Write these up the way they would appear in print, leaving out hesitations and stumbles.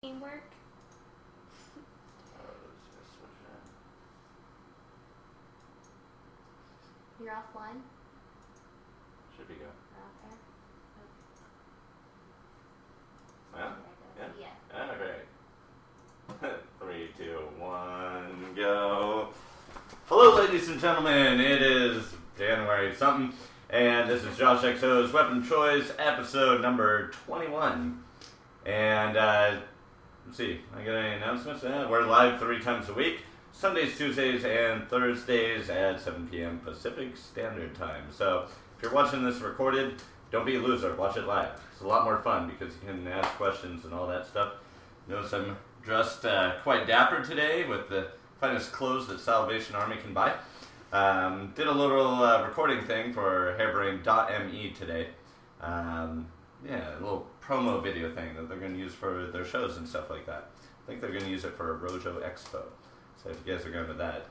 Teamwork. You're offline? Should be good. Okay. Yeah? Yeah. Alright. 3, 2, 1, go. Hello, ladies and gentlemen. It is January something, and this is JoshXO's Weapon Choice, episode number 21. And, let's see, I got any announcements? We're live 3 times a week. Sundays, Tuesdays, and Thursdays at 7 p.m. Pacific Standard Time. So, if you're watching this recorded, don't be a loser. Watch it live. It's a lot more fun because you can ask questions and all that stuff. Notice I'm dressed quite dapper today with the finest clothes that Salvation Army can buy. Did a little recording thing for hairbrain.me today. Yeah, a little promo video thing that they're going to use for their shows and stuff like that. I think they're going to use it for JoshXO. So if you guys are going to that,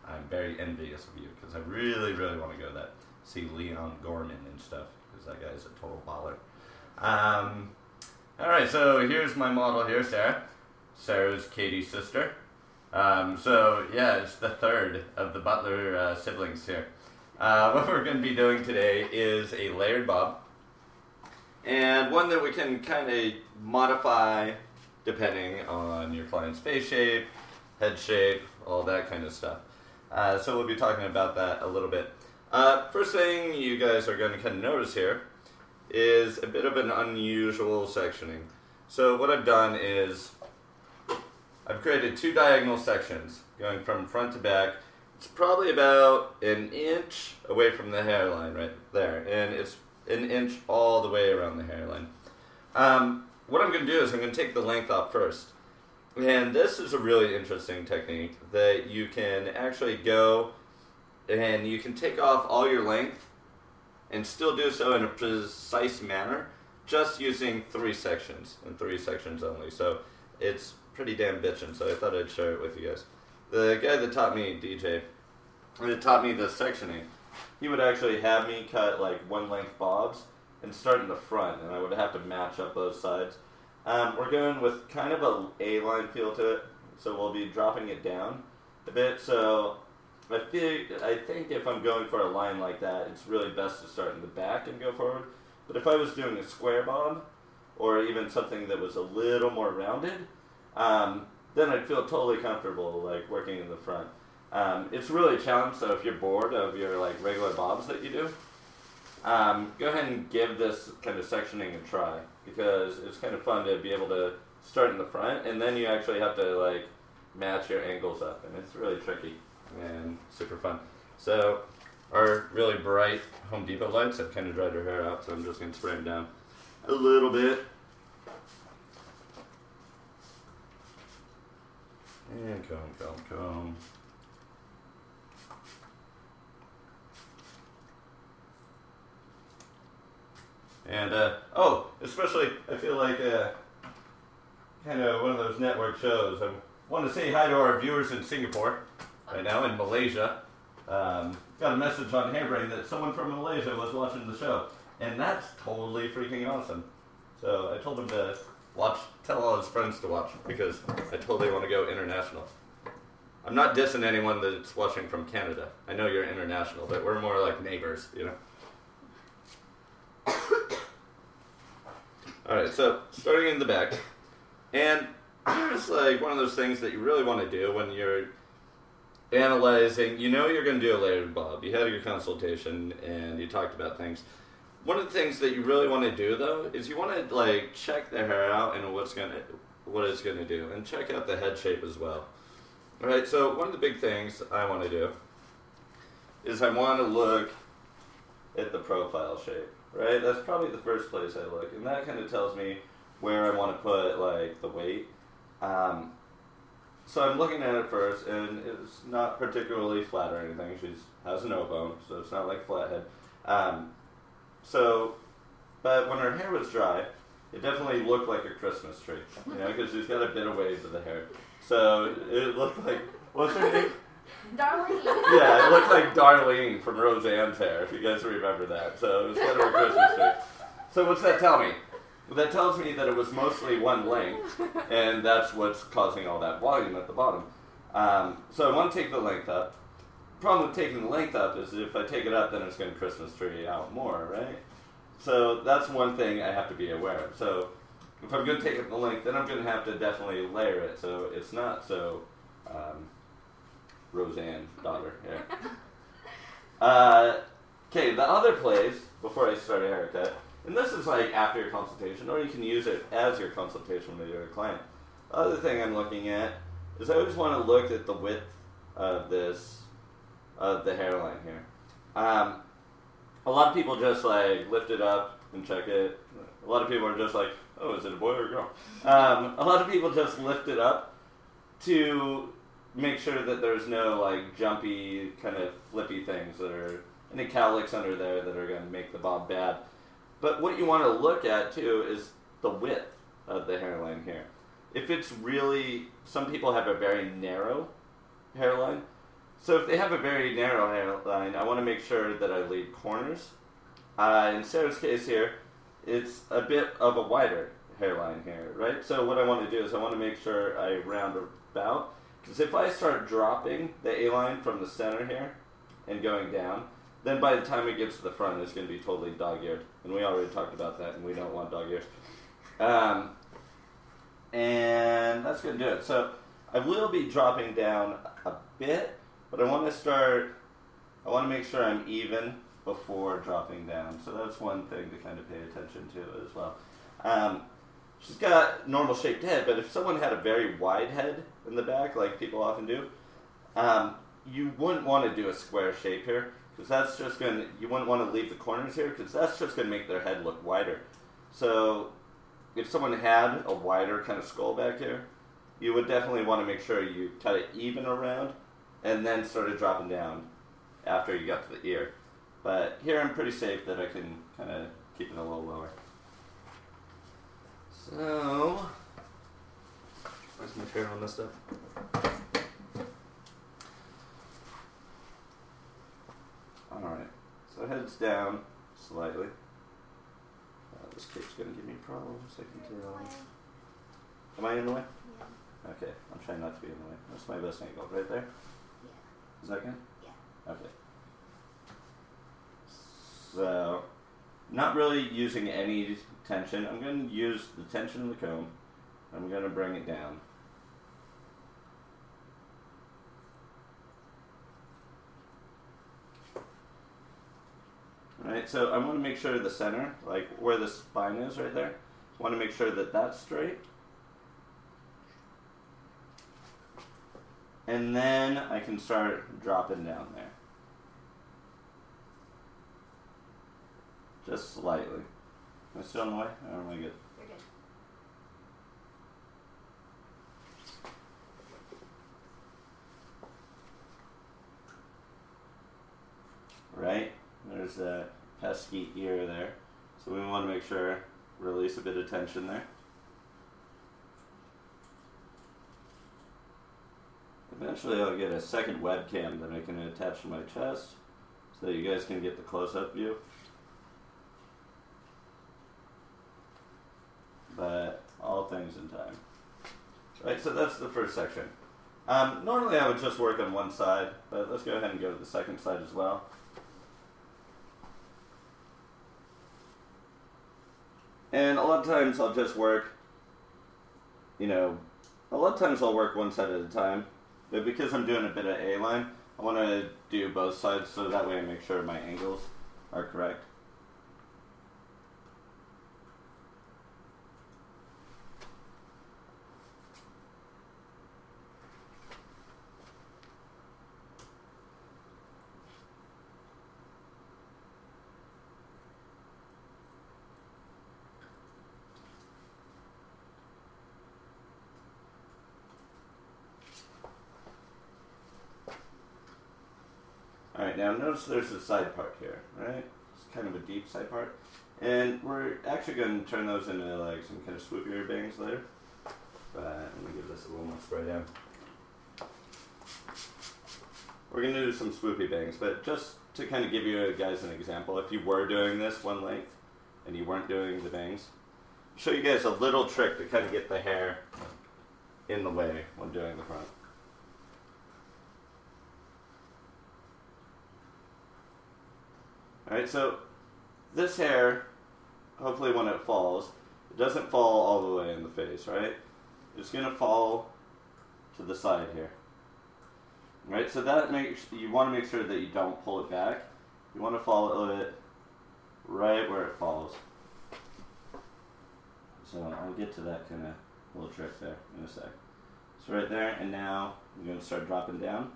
I'm very envious of you because I really, really want to go to that. See Leon Gorman and stuff because that guy's a total baller. Alright, so here's my model here, Sarah. Sarah's Katie's sister. So yeah, it's the third of the Butler siblings here. What we're going to be doing today is a layered bob. And one that we can kind of modify depending on your client's face shape, head shape, all that kind of stuff. So we'll be talking about that a little bit. First thing you guys are going to kind of notice here is a bit of an unusual sectioning. So what I've done is I've created 2 diagonal sections going from front to back. It's probably about an inch away from the hairline right there, and it's an inch all the way around the hairline. What I'm going to do is I'm going to take the length off first. And this is a really interesting technique that you can actually go and you can take off all your length and still do so in a precise manner just using 3 sections and 3 sections only. So it's pretty damn bitchin', so I thought I'd share it with you guys. The guy that taught me, DJ, that taught me the sectioning, he would actually have me cut like 1 length bobs and start in the front, and I would have to match up both sides. We're going with kind of a A-line feel to it, so we'll be dropping it down a bit. So I think if I'm going for a line like that, it's really best to start in the back and go forward. But if I was doing a square bob, or even something that was a little more rounded, then I'd feel totally comfortable like working in the front. It's really a challenge, so if you're bored of your like regular bobs that you do, go ahead and give this kind of sectioning a try, because it's kind of fun to be able to start in the front, and then you actually have to like match your angles up, and it's really tricky and super fun. So our really bright Home Depot lights have kind of dried her hair out, so I'm just going to spray them down a little bit. And comb. And, especially, I feel like, kind of one of those network shows. I want to say hi to our viewers in Singapore, right now, in Malaysia. Got a message on Hairbrain that someone from Malaysia was watching the show, and that's totally freaking awesome. So I told him to tell all his friends to watch, because I totally want to go international. I'm not dissing anyone that's watching from Canada. I know you're international, but we're more like neighbors, you know? Alright, so starting in the back, and here's like one of those things that you really want to do when you're analyzing. You know you're going to do a layered bob. You had your consultation and you talked about things. One of the things that you really want to do though is you want to like check the hair out and what it's going to do, and check out the head shape as well. Alright, so one of the big things I want to do is I want to look at the profile shape. Right, that's probably the first place I look, and that kind of tells me where I want to put like the weight. So I'm looking at it first, and it's not particularly flat or anything. She has no bone, so it's not like flathead. But when her hair was dry, it definitely looked like a Christmas tree, you know, because she's got a bit of wave to the hair. So it looked like, what's her name? Darlene. Yeah, it looked like Darlene from Roseanne's hair, if you guys remember that. So it was kind of a Christmas tree. So what's that tell me? that tells me that it was mostly one length, and that's what's causing all that volume at the bottom. So I want to take the length up. Problem with taking the length up is if I take it up, then it's going to Christmas tree out more, right? So that's one thing I have to be aware of. So if I'm going to take up the length, then I'm going to have to definitely layer it so it's not so Roseanne daughter here. Okay, the other place, before I start a haircut, and this is like after your consultation, or you can use it as your consultation with your client. The other thing I'm looking at is I always want to look at the width of this, of the hairline here. A lot of people just like lift it up and check it. A lot of people are just like, oh, is it a boy or a girl? A lot of people just lift it up to make sure that there's no like jumpy kind of flippy things that are any cowlicks under there that are going to make the bob bad. But what you want to look at too is the width of the hairline here. If it's really, some people have a very narrow hairline. So if they have a very narrow hairline, I want to make sure that I leave corners. In Sarah's case here, it's a bit of a wider hairline here, right? So what I want to do is I want to make sure I round about. Because if I start dropping the A-line from the center here and going down, then by the time it gets to the front, it's going to be totally dog-eared. And we already talked about that, and we don't want dog ears. And that's going to do it. So I will be dropping down a bit, but I want to make sure I'm even before dropping down. So that's one thing to kind of pay attention to as well. She's got normal shaped head, but if someone had a very wide head in the back, like people often do, you wouldn't want to do a square shape here, because that's just going to, you wouldn't want to leave the corners here, because that's just going to make their head look wider. So if someone had a wider kind of skull back here, you would definitely want to make sure you cut it even around, and then started dropping down after you got to the ear. But here I'm pretty safe that I can kind of keep it a little lower. So, where's my chair on this stuff? Alright, so head's down slightly. This cape's going to give me problems, I can tell. Am I in the way? Yeah. Okay, I'm trying not to be in the way. That's my best angle, right there? Yeah. Is that good? Yeah. Okay. So, not really using any tension. I'm going to use the tension of the comb. I'm going to bring it down. Alright, so I want to make sure the center, like where the spine is right there, I want to make sure that that's straight. And then I can start dropping down there. Just slightly. Am I still in the way? Or am I good? You're good. Right? There's that pesky ear there. So we want to make sure, release a bit of tension there. Eventually I'll get a second webcam that I can attach to my chest so that you guys can get the close-up view. But all things in time. Right, so that's the first section. Normally I would just work on one side, but let's go ahead and go to the second side as well. And a lot of times I'll just work, a lot of times I'll work one side at a time. But because I'm doing a bit of A-line, I want to do both sides so that way I make sure my angles are correct. Alright, now notice there's a side part here, right? It's kind of a deep side part. And we're actually going to turn those into like some kind of swoopier bangs later. But let me give this a little more spray down. We're going to do some swoopy bangs, but just to kind of give you guys an example, if you were doing this one length and you weren't doing the bangs, show you guys a little trick to kind of get the hair in the way when doing the front. Alright, so this hair, hopefully when it falls, it doesn't fall all the way in the face, right? It's going to fall to the side here. Right, so that makes, you want to make sure that you don't pull it back. You want to follow it right where it falls. So I'll get to that kind of little trick there in a sec. So right there, and now I'm going to start dropping down.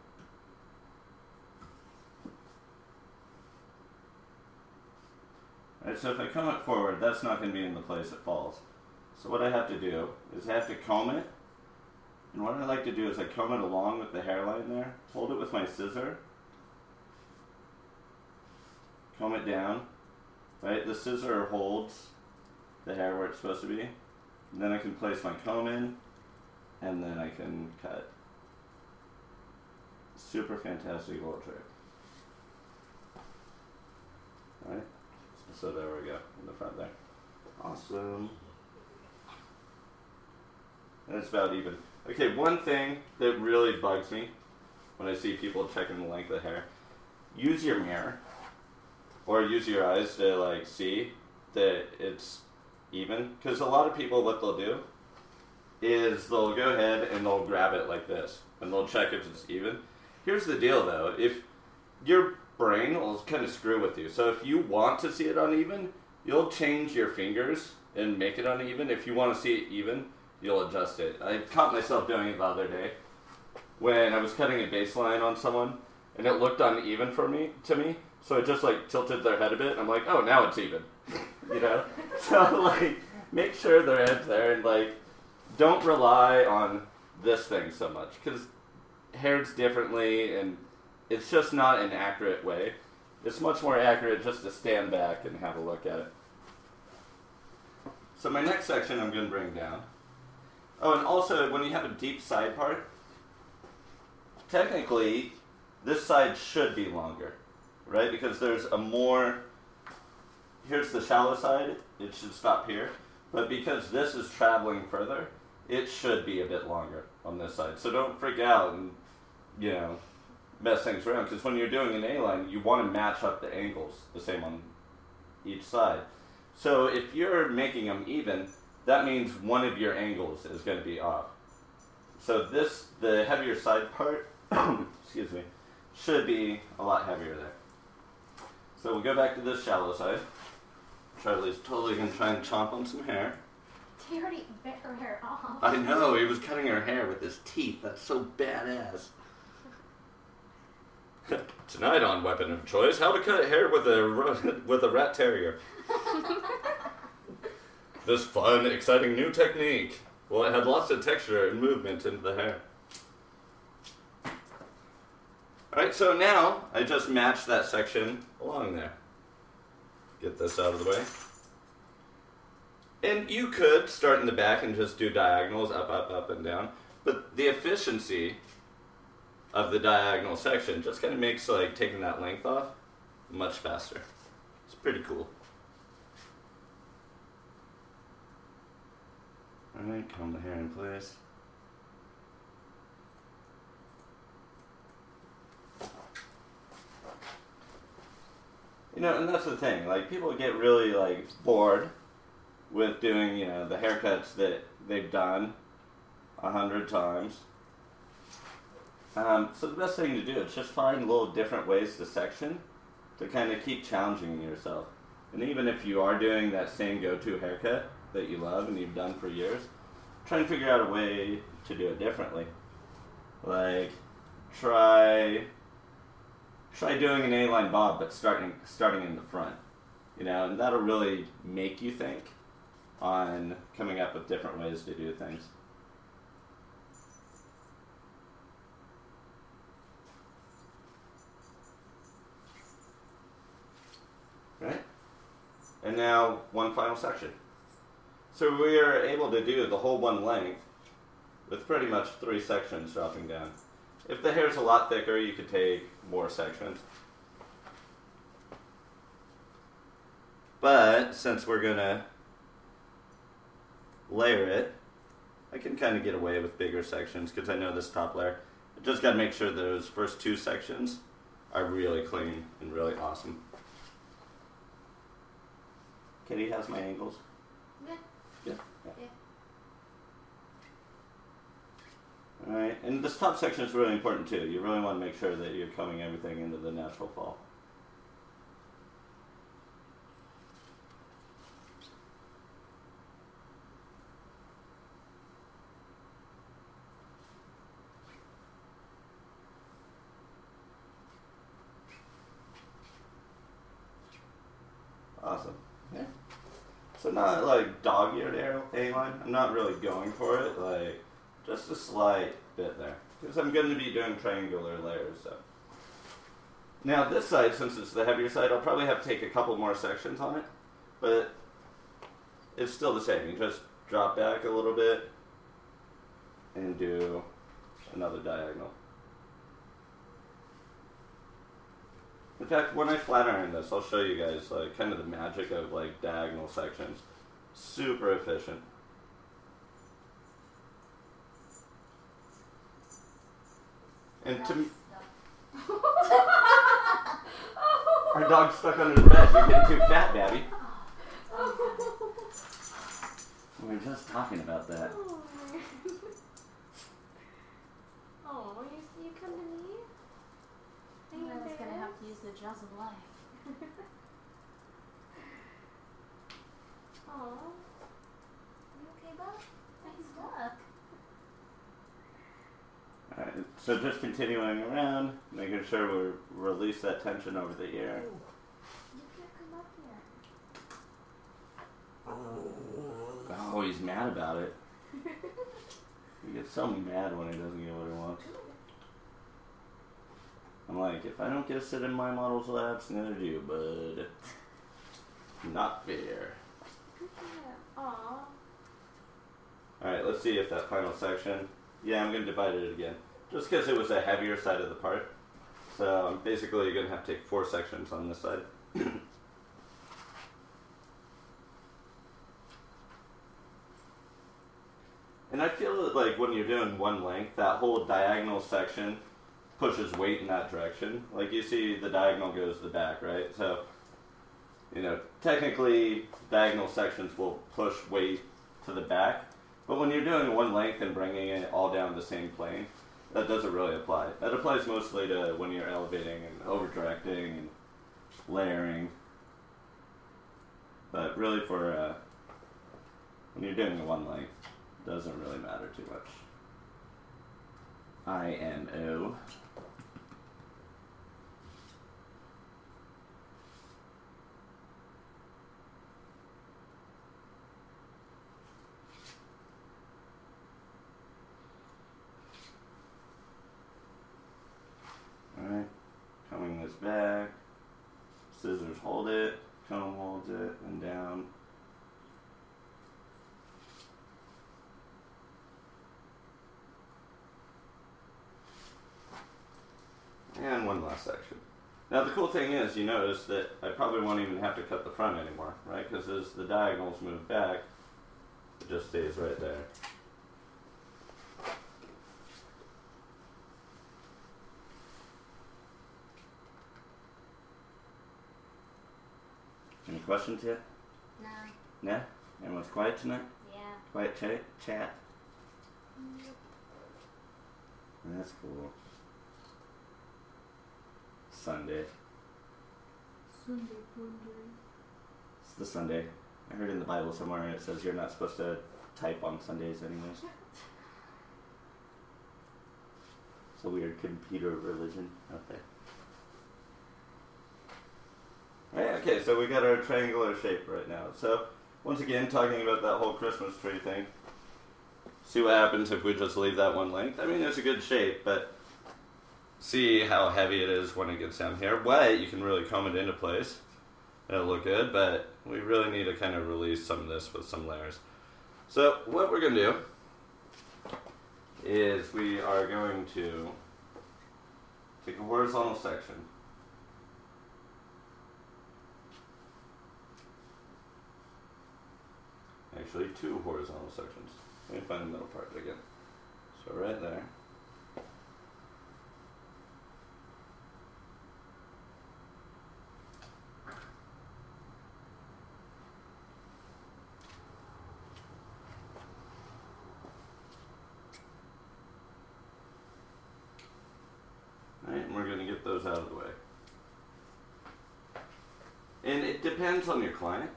Alright, so if I come up forward, that's not going to be in the place it falls. So what I have to do is I have to comb it. And what I like to do is I comb it along with the hairline there, hold it with my scissor, comb it down, right? The scissor holds the hair where it's supposed to be. And then I can place my comb in, and then I can cut. Super fantastic little trick. Alright, so there we go, in the front there. Awesome. And it's about even. Okay, one thing that really bugs me when I see people checking the length of the hair, use your mirror or use your eyes to like see that it's even. Because a lot of people, what they'll do is they'll go ahead and they'll grab it like this and they'll check if it's even. Here's the deal though, if your brain will kind of screw with you. So if you want to see it uneven, you'll change your fingers and make it uneven. If you want to see it even, you'll adjust it. I caught myself doing it the other day when I was cutting a baseline on someone and it looked uneven to me, so I just like tilted their head a bit and I'm like, oh, now it's even. You know? So like, make sure their head's there and like, don't rely on this thing so much because hair's differently and it's just not an accurate way. It's much more accurate just to stand back and have a look at it. So my next section I'm going to bring down. Oh, and also, when you have a deep side part, technically, this side should be longer, right? Because there's a more, here's the shallow side, it should stop here. But because this is traveling further, it should be a bit longer on this side. So don't freak out and, you know, mess things around. Because when you're doing an A-line, you want to match up the angles the same on each side. So if you're making them even, that means one of your angles is going to be off. So this, the heavier side part, excuse me, should be a lot heavier there. So we'll go back to this shallow side. Charlie's totally going to try and chomp on some hair. He already bit her hair off. I know, he was cutting her hair with his teeth. That's so badass. Tonight on Weapon of Choice, how to cut hair with a rat terrier. This fun, exciting new technique. Well, it had lots of texture and movement into the hair. Alright, so now I just matched that section along there. Get this out of the way. And you could start in the back and just do diagonals, up, up, up, and down. But the efficiency of the diagonal section just kind of makes like taking that length off much faster. It's pretty cool. Alright, comb the hair in place. You know, and that's the thing, like people get really like bored with doing, you know, the haircuts that they've done 100 times. So the best thing to do is just find little different ways to section to kind of keep challenging yourself. And even if you are doing that same go-to haircut that you love and you've done for years, try and figure out a way to do it differently. Like, try doing an A-line bob, but starting in the front. You know, and that'll really make you think on coming up with different ways to do things. Right? And now, one final section. So we are able to do the whole one length with pretty much 3 sections dropping down. If the hair's a lot thicker, you could take more sections. But since we're gonna layer it, I can kind of get away with bigger sections because I know this top layer. I just got to make sure those first two sections are really clean and really awesome. Kitty has my angles. Yeah. Yeah. Yeah. Alright, and this top section is really important too. You really want to make sure that you're combing everything into the natural fall. Awesome. Yeah. So not like dog-eared A-line. I'm not really going for it. Like just a slight bit there. Because I'm going to be doing triangular layers. So now this side, since it's the heavier side, I'll probably have to take a couple more sections on it. But it's still the same. You just drop back a little bit and do another diagonal. In fact, when I flat iron this, I'll show you guys like kind of the magic of like diagonal sections. Super efficient. And to me, our dog's stuck under the bed. You're getting too fat, Daddy. We were just talking about that. Oh, you come to me? I was gonna have to use the jaws of life. Oh, you okay, bud? I'm stuck. Alright, so just continuing around, making sure we release that tension over the ear. You can't come up here. Oh, he's mad about it. He gets so mad when he doesn't get what he wants. I'm like, if I don't get to sit in my model's laps, neither do you, bud. Not fair. Aw. Alright, let's see if that final section... Yeah, I'm going to divide it again. Just because it was a heavier side of the part. So I'm basically going to have to take 4 sections on this side. And I feel that like when you're doing one length, that whole diagonal section pushes weight in that direction. Like you see the diagonal goes to the back, right? So, you know, technically diagonal sections will push weight to the back. But when you're doing one length and bringing it all down the same plane, that doesn't really apply. That applies mostly to when you're elevating and over-directing and layering. But really for when you're doing the one length, it doesn't really matter too much. IMO. Alright, coming this back, scissors hold it, comb holds it, and down. And one last section. Now the cool thing is, you notice that I probably won't even have to cut the front anymore, right? Because as the diagonals move back, it just stays right there. Any questions yet? No. No? Everyone's quiet tonight? Yeah. Quiet chat? That's cool. Sunday. Sunday, Sunday. It's the Sunday. I heard in the Bible somewhere it says you're not supposed to type on Sundays anyways. It's a weird computer religion out there. Right, okay, so we got our triangular shape right now. So, once again, talking about that whole Christmas tree thing. See what happens if we just leave that one length. I mean, it's a good shape, but see how heavy it is when it gets down here. Wet, you can really comb it into place. It'll look good, but we really need to kind of release some of this with some layers. So, what we're going to do is we are going to take a horizontal section. actually 2 horizontal sections. Let me find the middle part again. So right there. Right, and we're going to get those out of the way. And it depends on your client,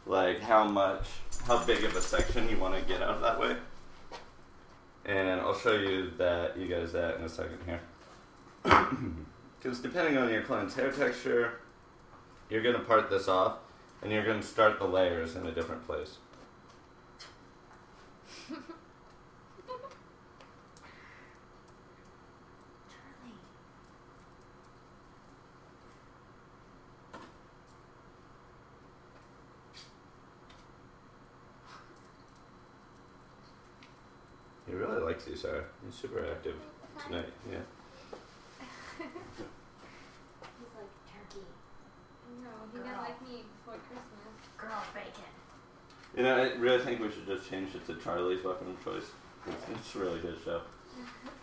like how big of a section you want to get out of that way. And I'll show you guys that in a second here. Because depending on your client's hair texture, you're going to part this off, and you're going to start the layers in a different place. He really likes you, Sarah. He's super active tonight. Yeah. He's like turkey. No, he didn't like me before Christmas. Girl bacon. You know, I really think we should just change it to Charlie's weapon of choice. It's a really good show.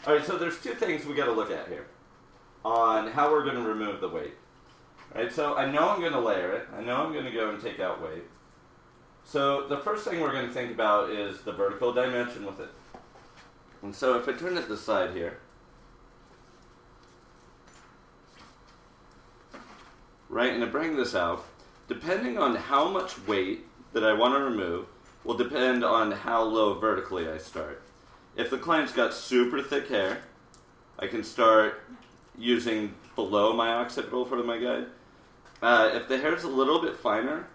Alright, so there's 2 things we got to look at here on how we're going to remove the weight. Alright, so I know I'm going to layer it. I know I'm going to go and take out weight. So the first thing we're going to think about is the vertical dimension with it. And so if I turn it this side here, right, and I bring this out, depending on how much weight that I want to remove will depend on how low vertically I start. If the client's got super thick hair, I can start using below my occipital for my guide. If the hair's a little bit finer,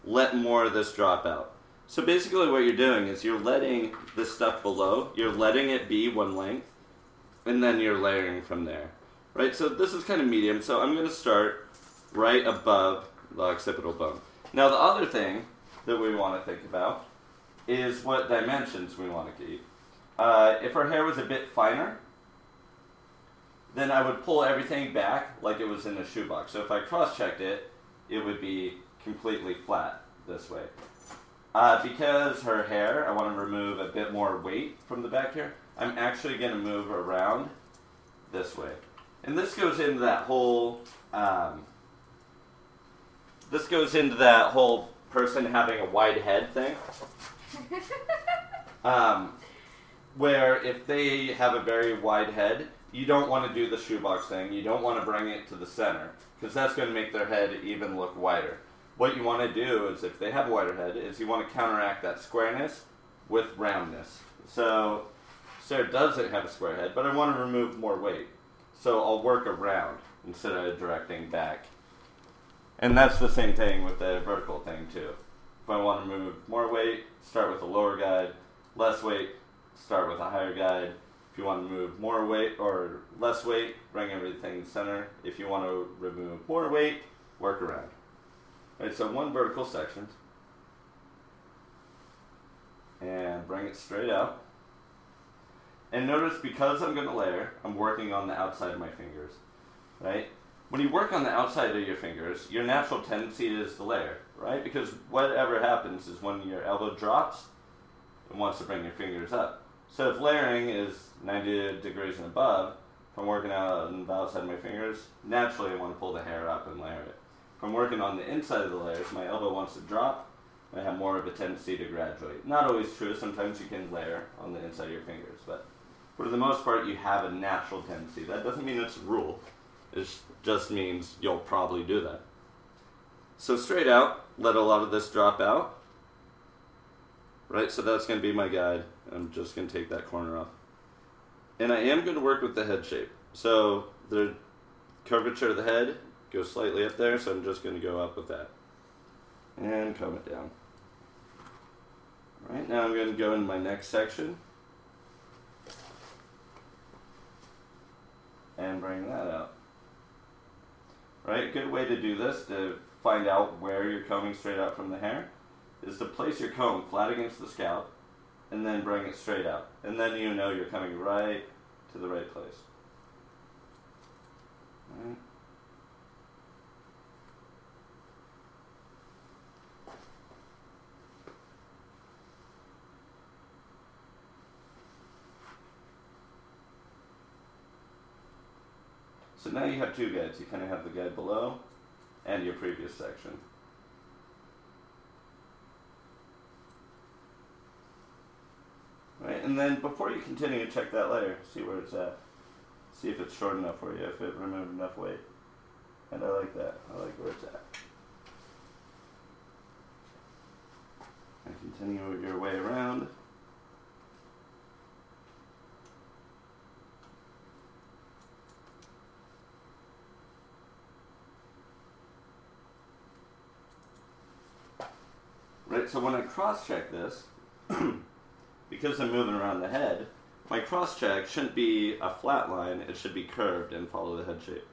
let more of this drop out. So basically what you're doing is you're letting this stuff below, you're letting it be one length, and then you're layering from there. Right, so this is kind of medium, so I'm going to start right above the occipital bone. Now the other thing that we want to think about is what dimensions we want to keep. If our hair was a bit finer, then I would pull everything back like it was in a shoebox. So if I cross-checked it, it would be completely flat this way. Because her hair, I want to remove a bit more weight from the back here, I'm actually going to move around this way. And this goes into that whole, person having a wide head thing. Where if they have a very wide head, you don't want to do the shoebox thing. You don't want to bring it to the center, because that's going to make their head even look wider. What you want to do is, if they have a wider head, is you want to counteract that squareness with roundness. So Sarah doesn't have a square head, but I want to remove more weight. So I'll work around instead of directing back. And that's the same thing with the vertical thing too. If I want to move more weight, start with a lower guide. Less weight, start with a higher guide. If you want to move more weight or less weight, bring everything center. If you want to remove more weight, work around. Right, so 1 vertical section, and bring it straight out. And notice, because I'm going to layer, I'm working on the outside of my fingers. Right? When you work on the outside of your fingers, your natural tendency is to layer, right? Because whatever happens is when your elbow drops, it wants to bring your fingers up. So if layering is 90 degrees and above, if I'm working out on the outside of my fingers, naturally I want to pull the hair up and layer it. If I'm working on the inside of the layers, my elbow wants to drop, I have more of a tendency to graduate. Not always true, sometimes you can layer on the inside of your fingers, but for the most part you have a natural tendency. That doesn't mean it's a rule, it just means you'll probably do that. So straight out, let a lot of this drop out. Right, so that's going to be my guide. I'm just going to take that corner off. And I am going to work with the head shape. So the curvature of the head goes slightly up there, so I'm just going to go up with that. And comb it down. Right, now I'm going to go into my next section. And bring that out. Right, good way to do this, to find out where you're combing straight out from the hair, is to place your comb flat against the scalp and then bring it straight out. And then you know you're coming right to the right place. Right. So now you have two guides. You kind of have the guide below and your previous section. Right, and then before you continue, check that layer. See where it's at. See if it's short enough for you, if it removed enough weight. And I like that. I like where it's at. And continue your way around. Right, so when I cross-check this, because I'm moving around the head, my cross-check shouldn't be a flat line, it should be curved and follow the head shape.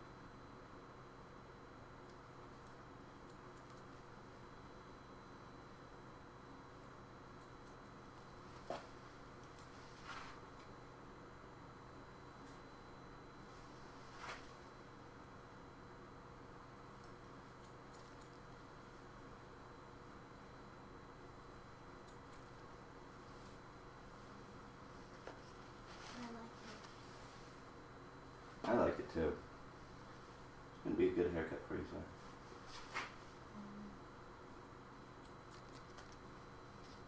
I like it too. It's going to be a good haircut for you, sir.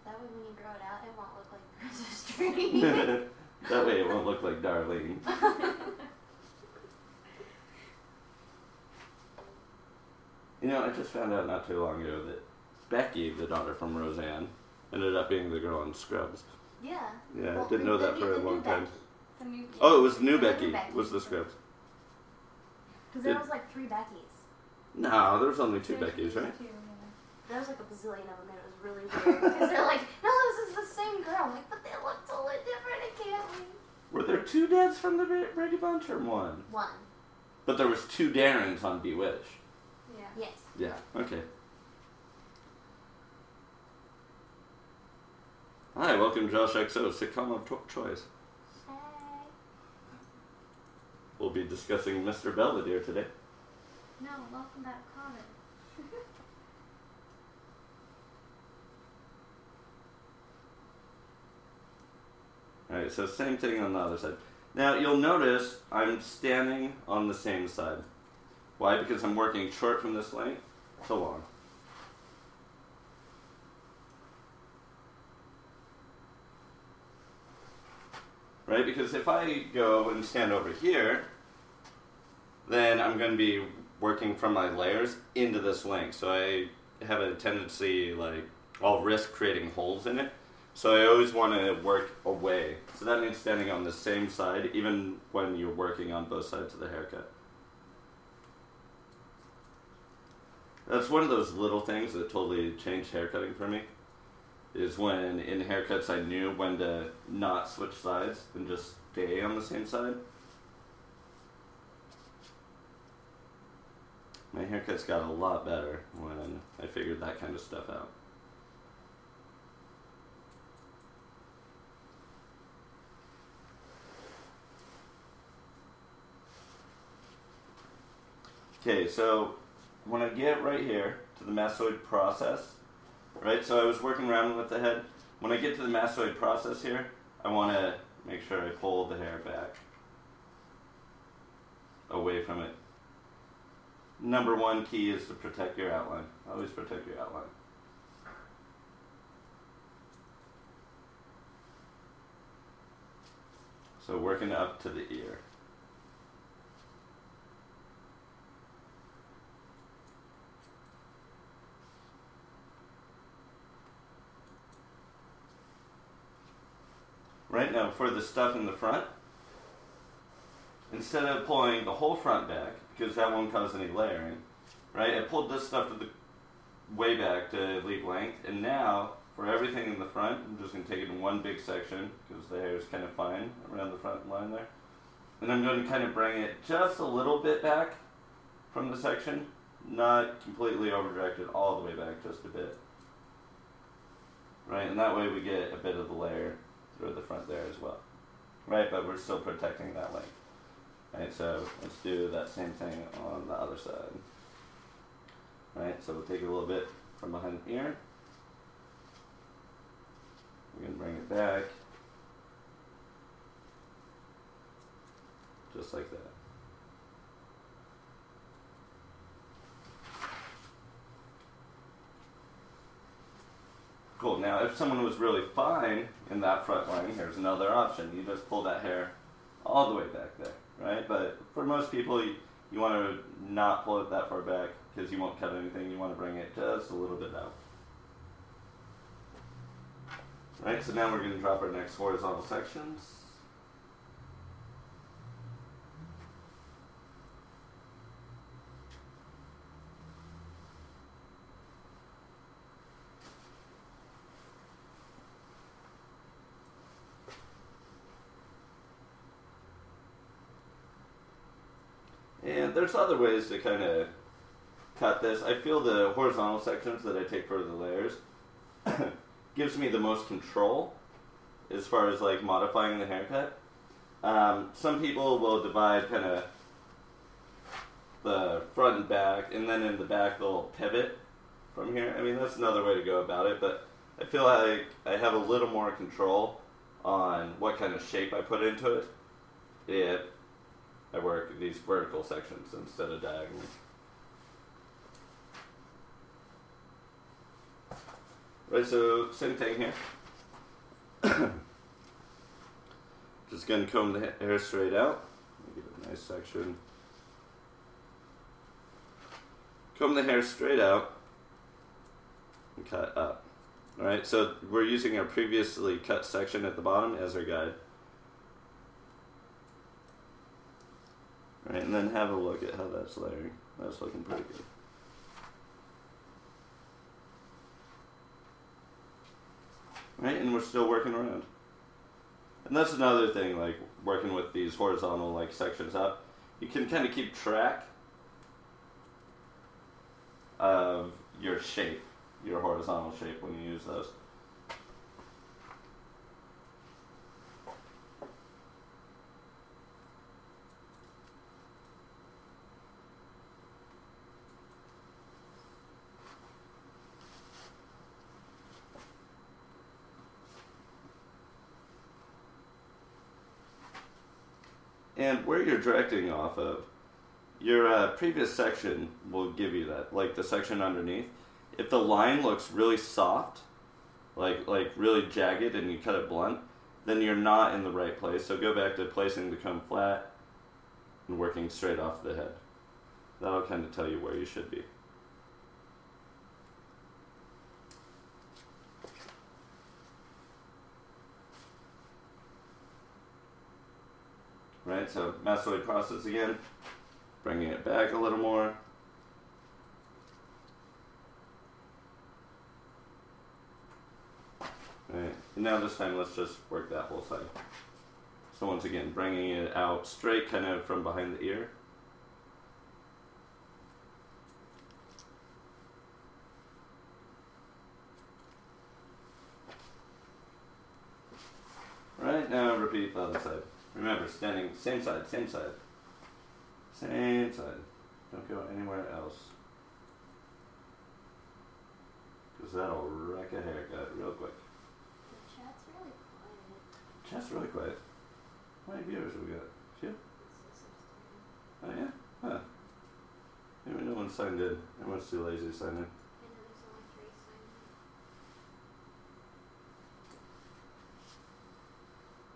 That way when you grow it out, it won't look like Christmas tree. That way it won't look like Darlene. You know, I just found out not too long ago that Becky, the daughter from Roseanne, ended up being the girl in Scrubs. Yeah. Yeah, Well, I didn't know that for a the long new time. Becky. The new Oh, it was the new The new Becky. Becky. Was the Scrubs. Because there was like 3 Beckys. No, there was only 2 There's Beckys, right? two, yeah. There was like a bazillion of them, and it was really weird. Because they're like, no, this is the same girl. I'm like, but they look totally different. It can't be. Were there 2 dads from the Brady Bunch or 1? 1. But there was 2 Darrens on Bewitched. Yeah. Yes. Yeah, okay. Hi, welcome to JoshXO, sitcom of choice. Hey. We'll be discussing Mr. Belvedere today. No, welcome back, Connor. Alright, so same thing on the other side. Now, you'll notice I'm standing on the same side. Why? Because I'm working short from this length to long. Right? Because if I go and stand over here, then I'm going to be working from my layers into this length. So I have a tendency, like, I'll risk creating holes in it. So I always want to work away. So that means standing on the same side, even when you're working on both sides of the haircut. That's one of those little things that totally changed haircutting for me. Is when in haircuts I knew when to not switch sides and just stay on the same side. My haircuts got a lot better when I figured that kind of stuff out. Okay, so when I get right here to the massoid process, right, so I was working around with the head. When I get to the massoid process here, I want to make sure I pull the hair back away from it. Number 1 key is to protect your outline. Always protect your outline. So working up to the ear. Right now, for the stuff in the front, instead of pulling the whole front back, because that won't cause any layering, right, I pulled this stuff to the way back to leave length, and now, for everything in the front, I'm just going to take it in one big section, because the hair is kind of fine around the front line there, and I'm going to kind of bring it just a little bit back from the section, not completely over-directed all the way back, just a bit. Right, and that way we get a bit of the layer through the front there as well. Right, but we're still protecting that length. Right, so let's do that same thing on the other side. Right, so we'll take it a little bit from behind the ear. We're going to bring it back. Just like that. Now, if someone was really fine in that front line, here's another option. You just pull that hair all the way back there, right? But for most people, you want to not pull it that far back because you won't cut anything. You want to bring it just a little bit out. Right, so now we're going to drop our next horizontal sections. And there's other ways to kind of cut this. I feel the horizontal sections that I take for the layers gives me the most control as far as like modifying the haircut. Some people will divide kind of the front and back, and then in the back they'll pivot from here. I mean, that's another way to go about it, but I feel like I have a little more control on what kind of shape I put into it if I work these vertical sections instead of diagonal. Right, so same thing here. Just going to comb the hair straight out. Give it a nice section. Comb the hair straight out and cut up. Alright, so we're using our previously cut section at the bottom as our guide. Right, and then have a look at how that's layering. That's looking pretty good. Right, and we're still working around. And that's another thing, like working with these horizontal like sections up. You can kind of keep track of your shape, your horizontal shape when you use those. And where you're directing off of, your previous section will give you that, like the section underneath. If the line looks really soft, like really jagged, and you cut it blunt, then you're not in the right place. So go back to placing the comb flat and working straight off the head. That'll kind of tell you where you should be. Right, so mastoid process again, bringing it back a little more. Right, and now this time let's just work that whole side. So once again, bringing it out straight kind of from behind the ear. Right, now repeat the other side. Remember, standing same side, same side. Same side. Don't go anywhere else. Because that'll wreck a haircut real quick. The chat's really quiet. Chat's really quiet. How many viewers have we got? A few? Oh yeah? Huh. Maybe no one signed in. Everyone's too lazy to sign in. I know there's only 3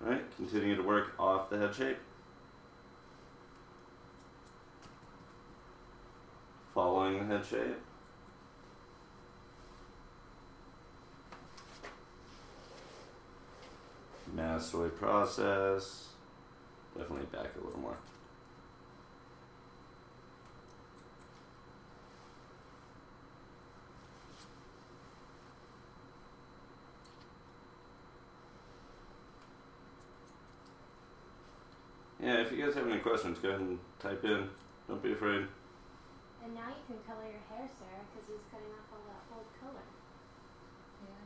signed in. Right, continue to work off the head shape. Following the head shape. Mastoid process. Definitely back a little more. Yeah, if you guys have any questions, go ahead and type in. Don't be afraid. And now you can color your hair, Sarah, because he's cutting off all that old color. Yeah.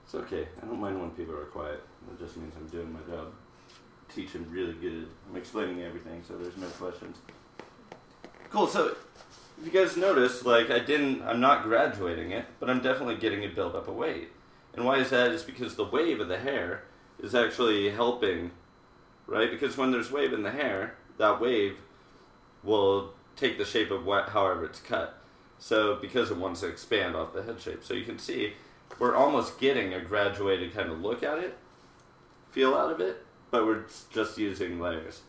It's okay. I don't mind when people are quiet. That just means I'm doing my job. Teaching really good. I'm explaining everything, so there's no questions. Cool, so if you guys notice, like I'm not graduating it, but I'm definitely getting a build up of weight. And why is that? Is because the wave of the hair is actually helping, right? Because when there's wave in the hair, that wave will take the shape of however it's cut. So because it wants to expand off the head shape. So you can see we're almost getting a graduated kind of look at it, feel out of it, but we're just using layers.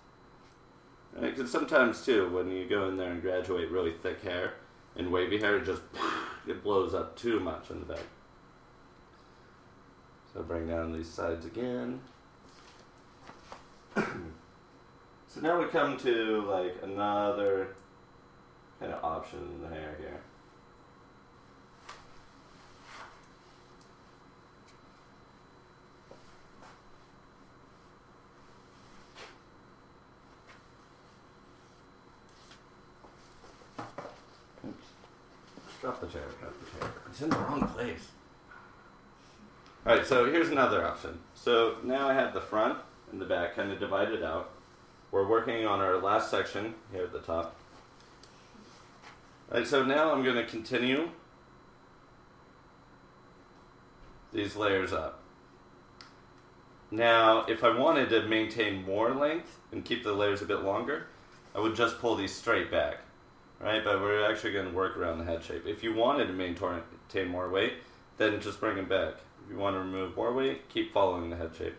Right? Because sometimes too, when you go in there and graduate really thick hair and wavy hair, it blows up too much in the back. So bring down these sides again. So now we come to like another kind of option in the hair here. Oops. Drop the chair, drop the chair. It's in the wrong place. Alright, so here's another option. So now I have the front and the back kind of divided out. We're working on our last section here at the top. Alright, so now I'm going to continue these layers up. Now, if I wanted to maintain more length and keep the layers a bit longer, I would just pull these straight back. Right, but we're actually going to work around the head shape. If you wanted to maintain more weight, then just bring them back. If you want to remove more weight, keep following the head shape.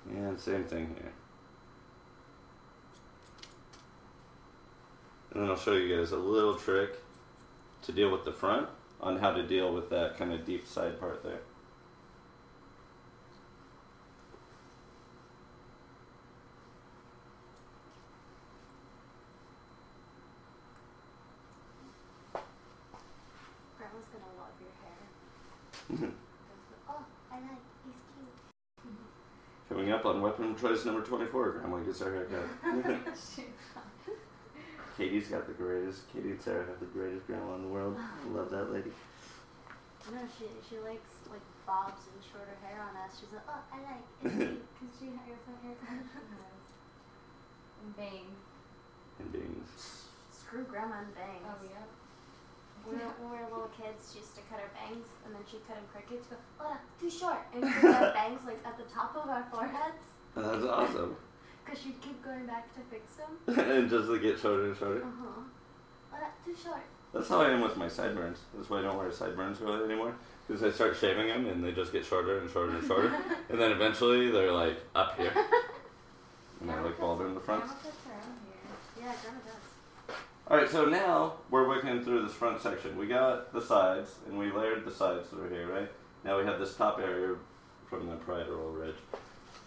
And same thing here. And then I'll show you guys a little trick to deal with the front on how to deal with that kind of deep side part there. Grandma's gonna love your hair. Oh, I like. He's cute. Coming up on weapon choice number 24, Grandma gets her haircut. Katie's got the greatest. Katie and Sarah have the greatest grandma in the world. I love that lady. No, she likes like bobs and shorter hair on us. She's like, oh, I like. It's cute because she has a haircut. And bangs. And beings. Screw grandma and bangs. Oh, yeah. When we were little kids, she used to cut her bangs, and then she'd cut them crickets. Go, oh, no, too short. And we'd have bangs like at the top of our foreheads. That's awesome. Because she'd keep going back to fix them. And just to get shorter and shorter. Oh, no, too short. That's how I am with my sideburns. That's why I don't wear sideburns really anymore. Because I start shaving them and they just get shorter and shorter and shorter. And then eventually they're like up here. And I like bald in the front. Grandma puts her own here. Yeah, grandma does. Alright, so now we're working through this front section. We got the sides, and we layered the sides that are here, right? Now we have this top area from the parietal ridge.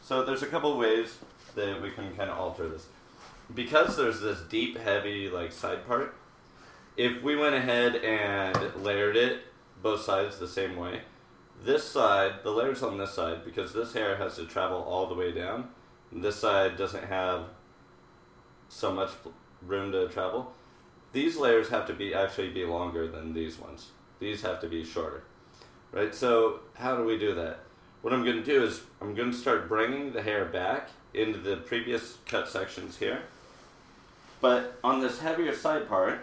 So there's a couple ways that we can kind of alter this. Because there's this deep, heavy, like, side part, if we went ahead and layered it, both sides the same way, this side, the layers on this side, because this hair has to travel all the way down, and this side doesn't have so much room to travel, these layers have to actually be longer than these ones. These have to be shorter, right? So how do we do that? What I'm going to do is I'm going to start bringing the hair back into the previous cut sections here. But on this heavier side part,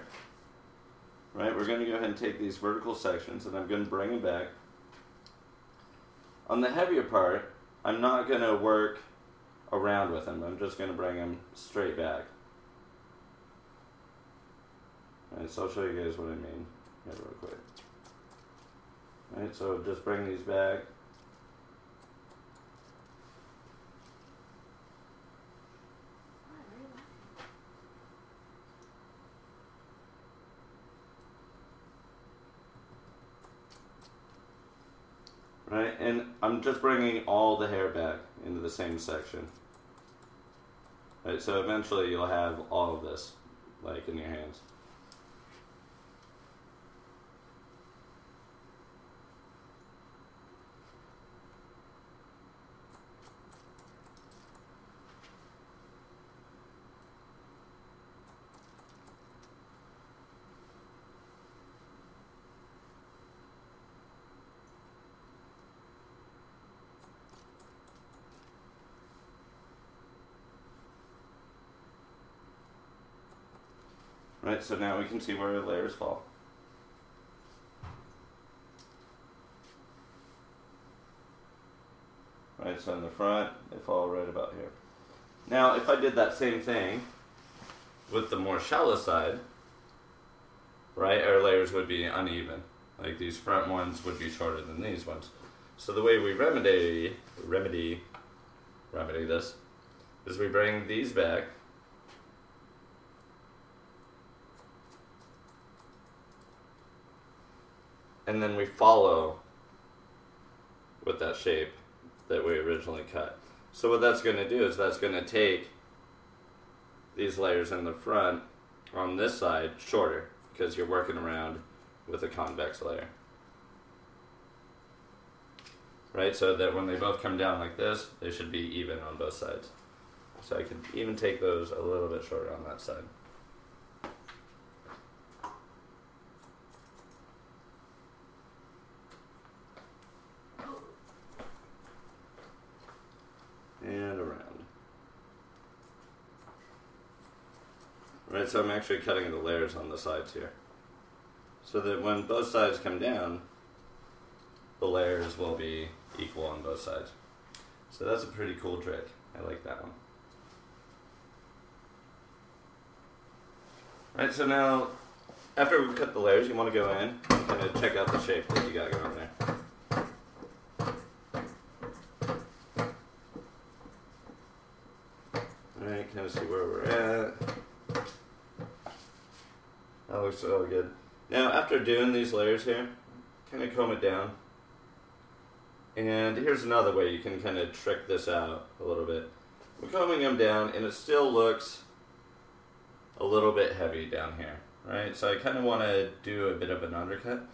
right, we're going to go ahead and take these vertical sections and I'm going to bring them back. On the heavier part, I'm not going to work around with them. I'm just going to bring them straight back. Alright, so I'll show you guys what I mean here real quick. Alright, so just bring these back. Right, and I'm just bringing all the hair back into the same section. Right, so eventually you'll have all of this, like, in your hands. Right, so now we can see where the layers fall. Right, so in the front, they fall right about here. Now, if I did that same thing with the more shallow side, right, our layers would be uneven. Like these front ones would be shorter than these ones. So the way we remedy this is we bring these back and then we follow with that shape that we originally cut. So what that's going to do is that's going to take these layers in the front on this side shorter because you're working around with a convex layer. Right, so that when they both come down like this, they should be even on both sides. So I can even take those a little bit shorter on that side. And around. Right, so I'm actually cutting the layers on the sides here. So that when both sides come down, the layers will be equal on both sides. So that's a pretty cool trick. I like that one. Right, so now, after we cut the layers, you want to go in and kind of check out the shape that you got going there. Alright, kind of see where we're at. That looks so good. Now, after doing these layers here, kind of comb it down. And here's another way you can kind of trick this out a little bit. We're combing them down, and it still looks a little bit heavy down here, right? So I kind of want to do a bit of an undercut.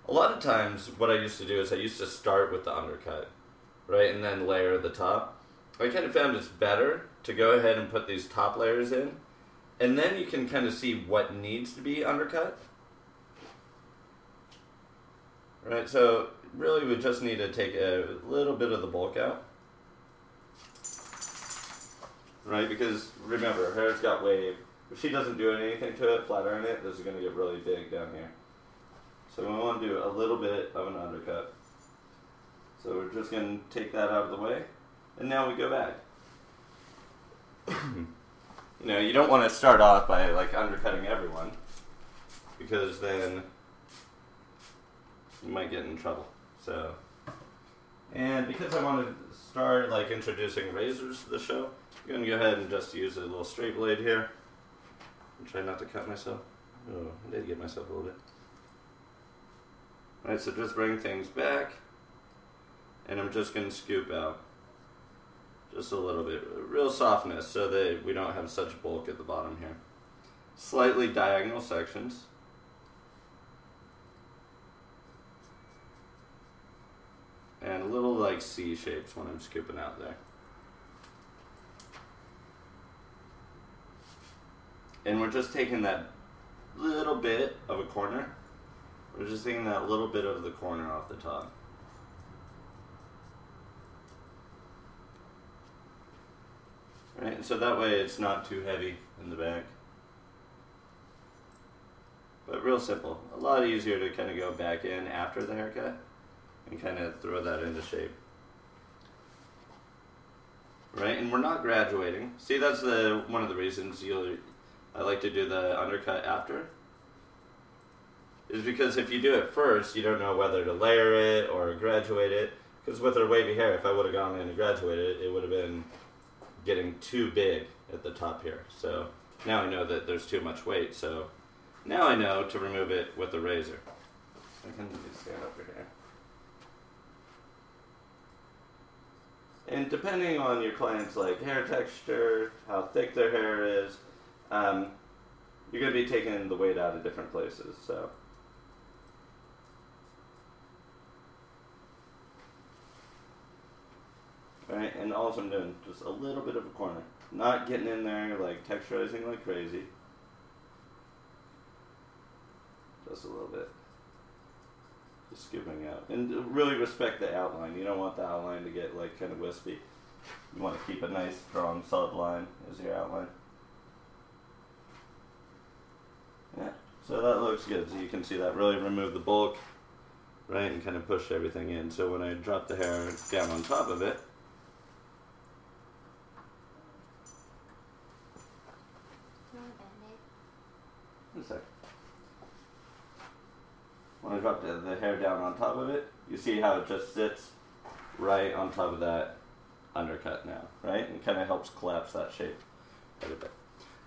A lot of times, what I used to do is I used to start with the undercut, right, and then layer the top. I kind of found it's better to go ahead and put these top layers in, and then you can kind of see what needs to be undercut. Right, so really we just need to take a little bit of the bulk out. Right, because remember, her hair's got wave. If she doesn't do anything to it, flat iron it, this is going to get really big down here. So we want to do a little bit of an undercut. So we're just going to take that out of the way, and now we go back. You know, you don't want to start off by like undercutting everyone, because then you might get in trouble. So, and because I want to start like introducing razors to the show, I'm going to go ahead and just use a little straight blade here. And try not to cut myself. Oh, I did get myself a little bit. Alright, so just bring things back, and I'm just going to scoop out just a little bit, real softness, so that we don't have such bulk at the bottom here. Slightly diagonal sections. And little like C shapes when I'm scooping out there. And we're just taking that little bit of a corner. We're just taking that little bit of the corner off the top. Right, so that way it's not too heavy in the back. But real simple. A lot easier to kind of go back in after the haircut and kind of throw that into shape. Right, and we're not graduating. See, that's one of the reasons I like to do the undercut after. Is because if you do it first, you don't know whether to layer it or graduate it. Because with her wavy hair, if I would have gone in and graduated it, it would have been getting too big at the top here. So now I know that there's too much weight. So now I know to remove it with a razor. I can stand up here. And depending on your client's like hair texture, how thick their hair is, you're going to be taking the weight out of different places. So. Alright, and all I'm doing, just a little bit of a corner. Not getting in there, like texturizing like crazy. Just a little bit. Just scooping out. And really respect the outline. You don't want the outline to get like kind of wispy. You want to keep a nice, strong, solid line as your outline. Yeah, so that looks good. So you can see that really remove the bulk, right, and kind of push everything in. So when I drop the hair down on top of it, a sec. When I drop the hair down on top of it, you see how it just sits right on top of that undercut now, right? And kind of helps collapse that shape quite a bit.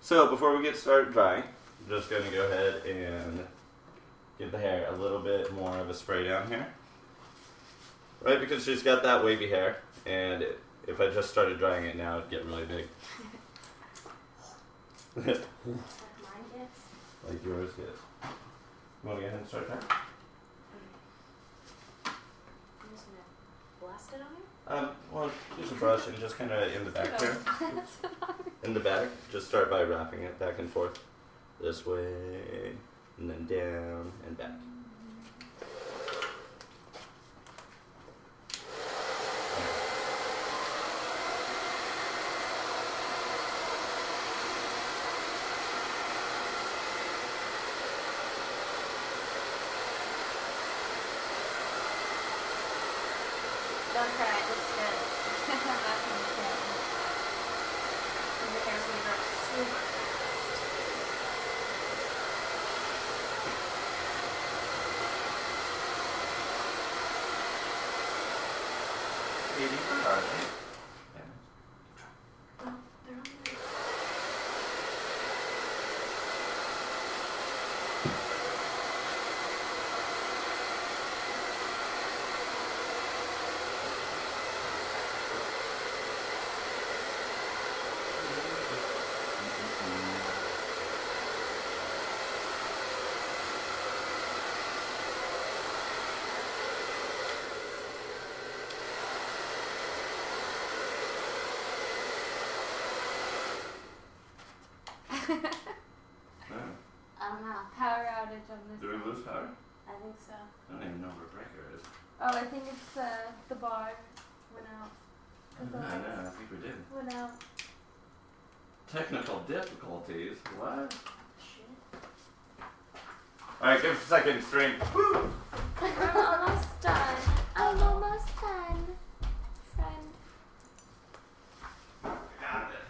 So before we get started drying, I'm just going to go ahead and give the hair a little bit more of a spray down here. Right, because she's got that wavy hair, and if I just started drying it now, it'd get really big. Like mine gets. Like yours gets. You want to go ahead and start drying? I'm just gonna blast it on her. Well, use a brush and just kind of in the back here. In the back, just start by wrapping it back and forth. This way, and then down and back. Don't cry, it looks good. I'm not gonna kill. The hair's gonna grow super fast. Oh, they're on there. I don't know. Power outage on this. Do we lose power? I think so. I don't even know where breaker is. Oh, I think it's the bar went out. No, I think we did. Went out. Technical difficulties? What? Shit. Alright, give us a second, stream. Woo! I'm almost done. I'm almost done. Friend. Got it.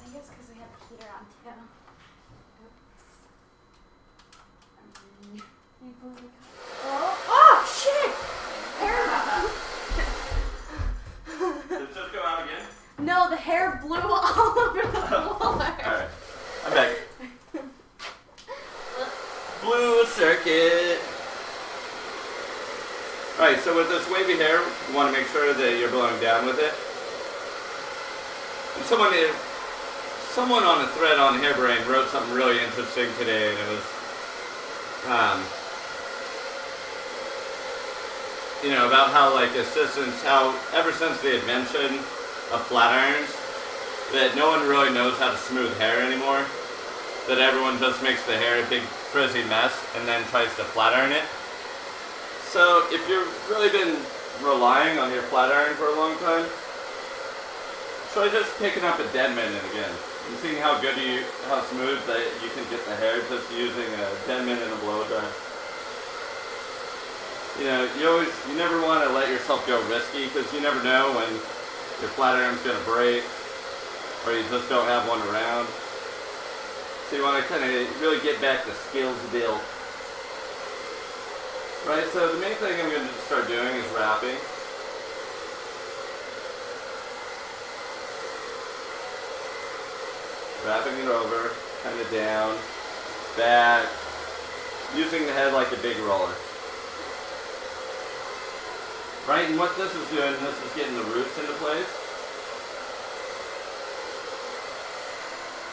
I think it's because we had the heater on too. Oops. You blew the cup. Oh shit! Did it just go out again? No, the hair blew all over the floor. Alright, I'm back. Blue circuit. Alright, so with this wavy hair, you want to make sure that you're blowing down with it. And someone on a thread on Hairbrain wrote something really interesting today, and it was, about how like assistants, how ever since the invention of flat irons, that no one really knows how to smooth hair anymore. That everyone just makes the hair a big frizzy mess and then tries to flat iron it. So if you've really been relying on your flat iron for a long time, try just picking up a dead minute again. And seeing how smooth that you can get the hair just using a 10 minute and a blow dry. You never want to let yourself go risky because you never know when your flat iron's going to break or you just don't have one around. So you want to kind of really get back the skills built. Right, so the main thing I'm going to start doing is wrapping. Wrapping it over, kind of down, back, using the head like a big roller. Right, and what this is doing, this is getting the roots into place.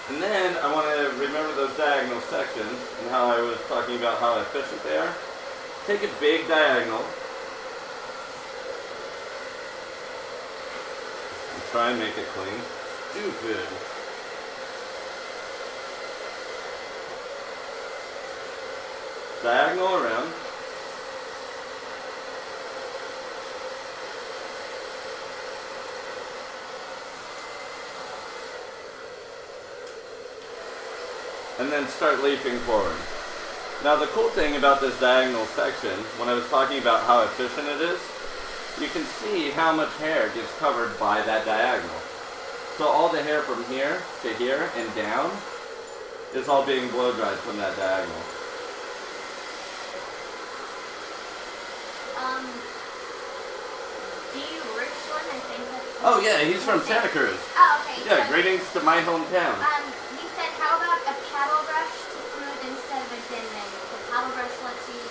And then I want to remember those diagonal sections and how I was talking about how efficient they are. Take a big diagonal and try and make it clean. Stupid. Diagonal around. And then start leafing forward. Now the cool thing about this diagonal section, when I was talking about how efficient it is, you can see how much hair gets covered by that diagonal. So all the hair from here to here and down is all being blow dried from that diagonal. Do you Rich one? I think that's. Oh yeah, he's from Santa Cruz. Oh, okay. Yeah, greetings to my hometown. He said, how about a paddle brush to smooth instead of a Denman? The paddle brush lets you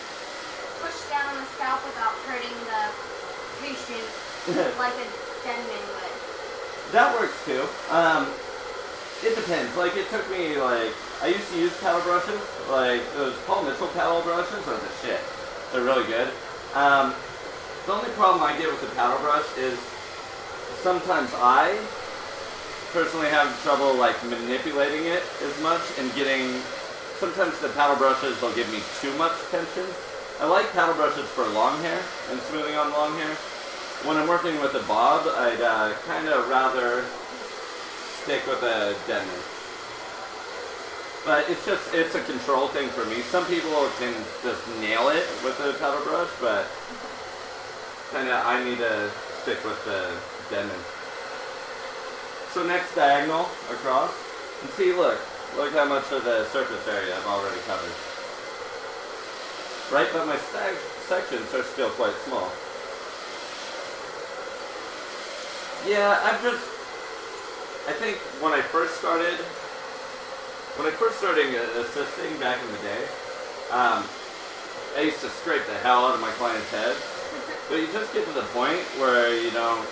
push down on the scalp without hurting the patient like a Denman would. That works too. It depends. Like, it took me, like, I used to use paddle brushes. Like, those Paul Mitchell paddle brushes are the shit. They're really good. The only problem I get with the paddle brush is sometimes I personally have trouble, like, manipulating it as much and getting... Sometimes the paddle brushes will give me too much tension. I like paddle brushes for long hair and smoothing on long hair. When I'm working with a bob, I'd kind of rather stick with a Denman. But it's a control thing for me. Some people can just nail it with a paddle brush, but kind of I need to stick with the Denman. So next diagonal across, and see, look how much of the surface area I've already covered. Right, but my sections are still quite small. Yeah, I think when I first started assisting back in the day, I used to scrape the hell out of my clients' heads. But you just get to the point where you don't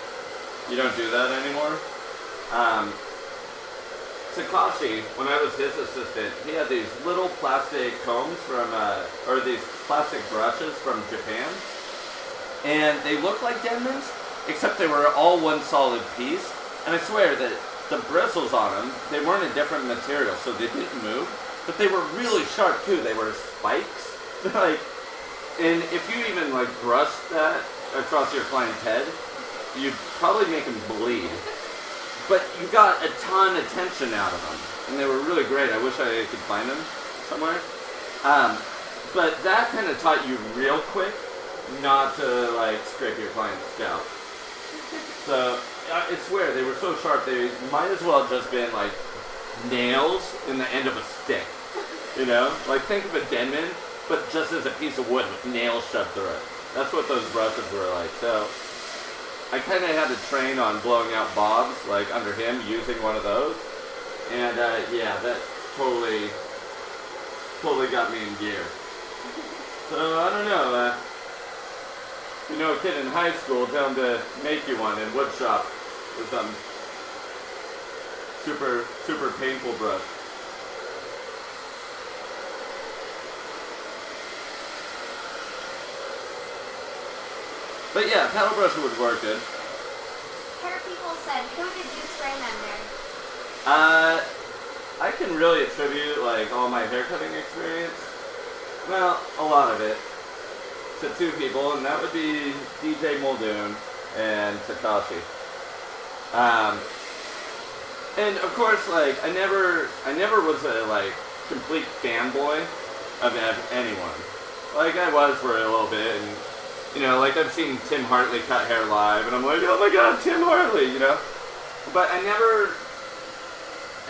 do that anymore. Takashi, when I was his assistant, he had these little plastic combs from, or these plastic brushes from Japan. And they looked like Denmans, except they were all one solid piece. And I swear that the bristles on them, they weren't a different material, so they didn't move. But they were really sharp too. They were spikes. Like, and if you even like brushed that across your client's head, you'd probably make him bleed. But you got a ton of tension out of them, and they were really great. I wish I could find them somewhere. But that kind of taught you real quick not to like scrape your client's scalp. So I swear they were so sharp they might as well have just been like nails in the end of a stick. You know, like think of a Denman, but just as a piece of wood with nails shoved through it. That's what those brushes were like. So I kind of had to train on blowing out bobs, like under him, using one of those. And yeah, that totally got me in gear. So I don't know, you know, a kid in high school, tell him to make you one in wood shop with some super painful brush. But yeah, paddle brush would work good. Hair people said, who did you train under? I can really attribute like all my haircutting experience, well, a lot of it, to two people, and that would be DJ Muldoon and Takashi. And of course, like I never was a like complete fanboy of anyone. Like I was for a little bit, and you know, like I've seen Tim Hartley cut hair live, and I'm like, oh my god, Tim Hartley, you know. But I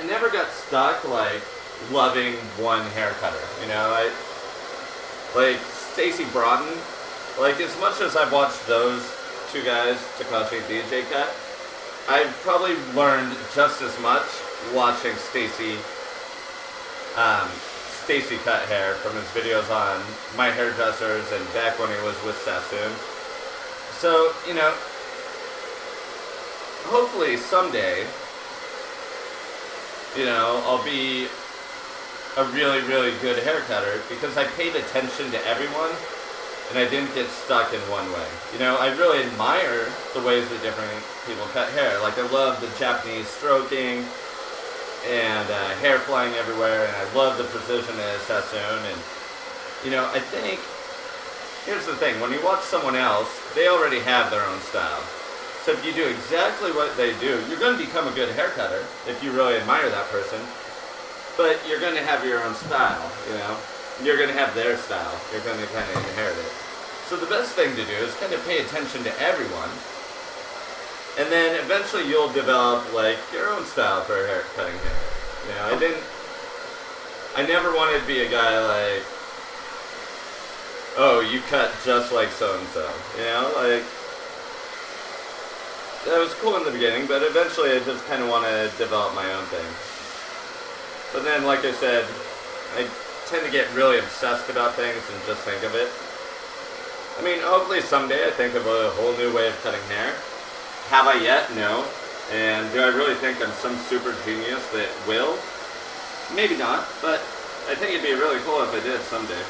never got stuck like loving one hair cutter, you know. Like Stacy Broughton, like as much as I've watched those two guys, Takashi and DJ cut, I've probably learned just as much watching Stacy cut hair from his videos on My Hairdressers and back when he was with Sassoon. So, you know, hopefully someday, you know, I'll be a really, really good hair cutter because I paid attention to everyone and I didn't get stuck in one way. You know, I really admire the ways that different people cut hair. Like I love the Japanese stroking and hair flying everywhere, and I love the precision of Sassoon. And you know, I think here's the thing: when you watch someone else, they already have their own style. So if you do exactly what they do, you're going to become a good hair cutter if you really admire that person. But you're going to have your own style. You know, you're going to have their style. You're going to kind of inherit it. So the best thing to do is kind of pay attention to everyone And then eventually you'll develop like your own style for cutting hair. You know, I never wanted to be a guy like, oh, you cut just like so-and-so. You know, like, that was cool in the beginning, but eventually I just kind of want to develop my own thing. But then, like I said, I tend to get really obsessed about things and just think of it. I mean, hopefully someday I think of a whole new way of cutting hair. Have I yet? No. And do I really think I'm some super genius that will? Maybe not, but I think it'd be really cool if I did someday.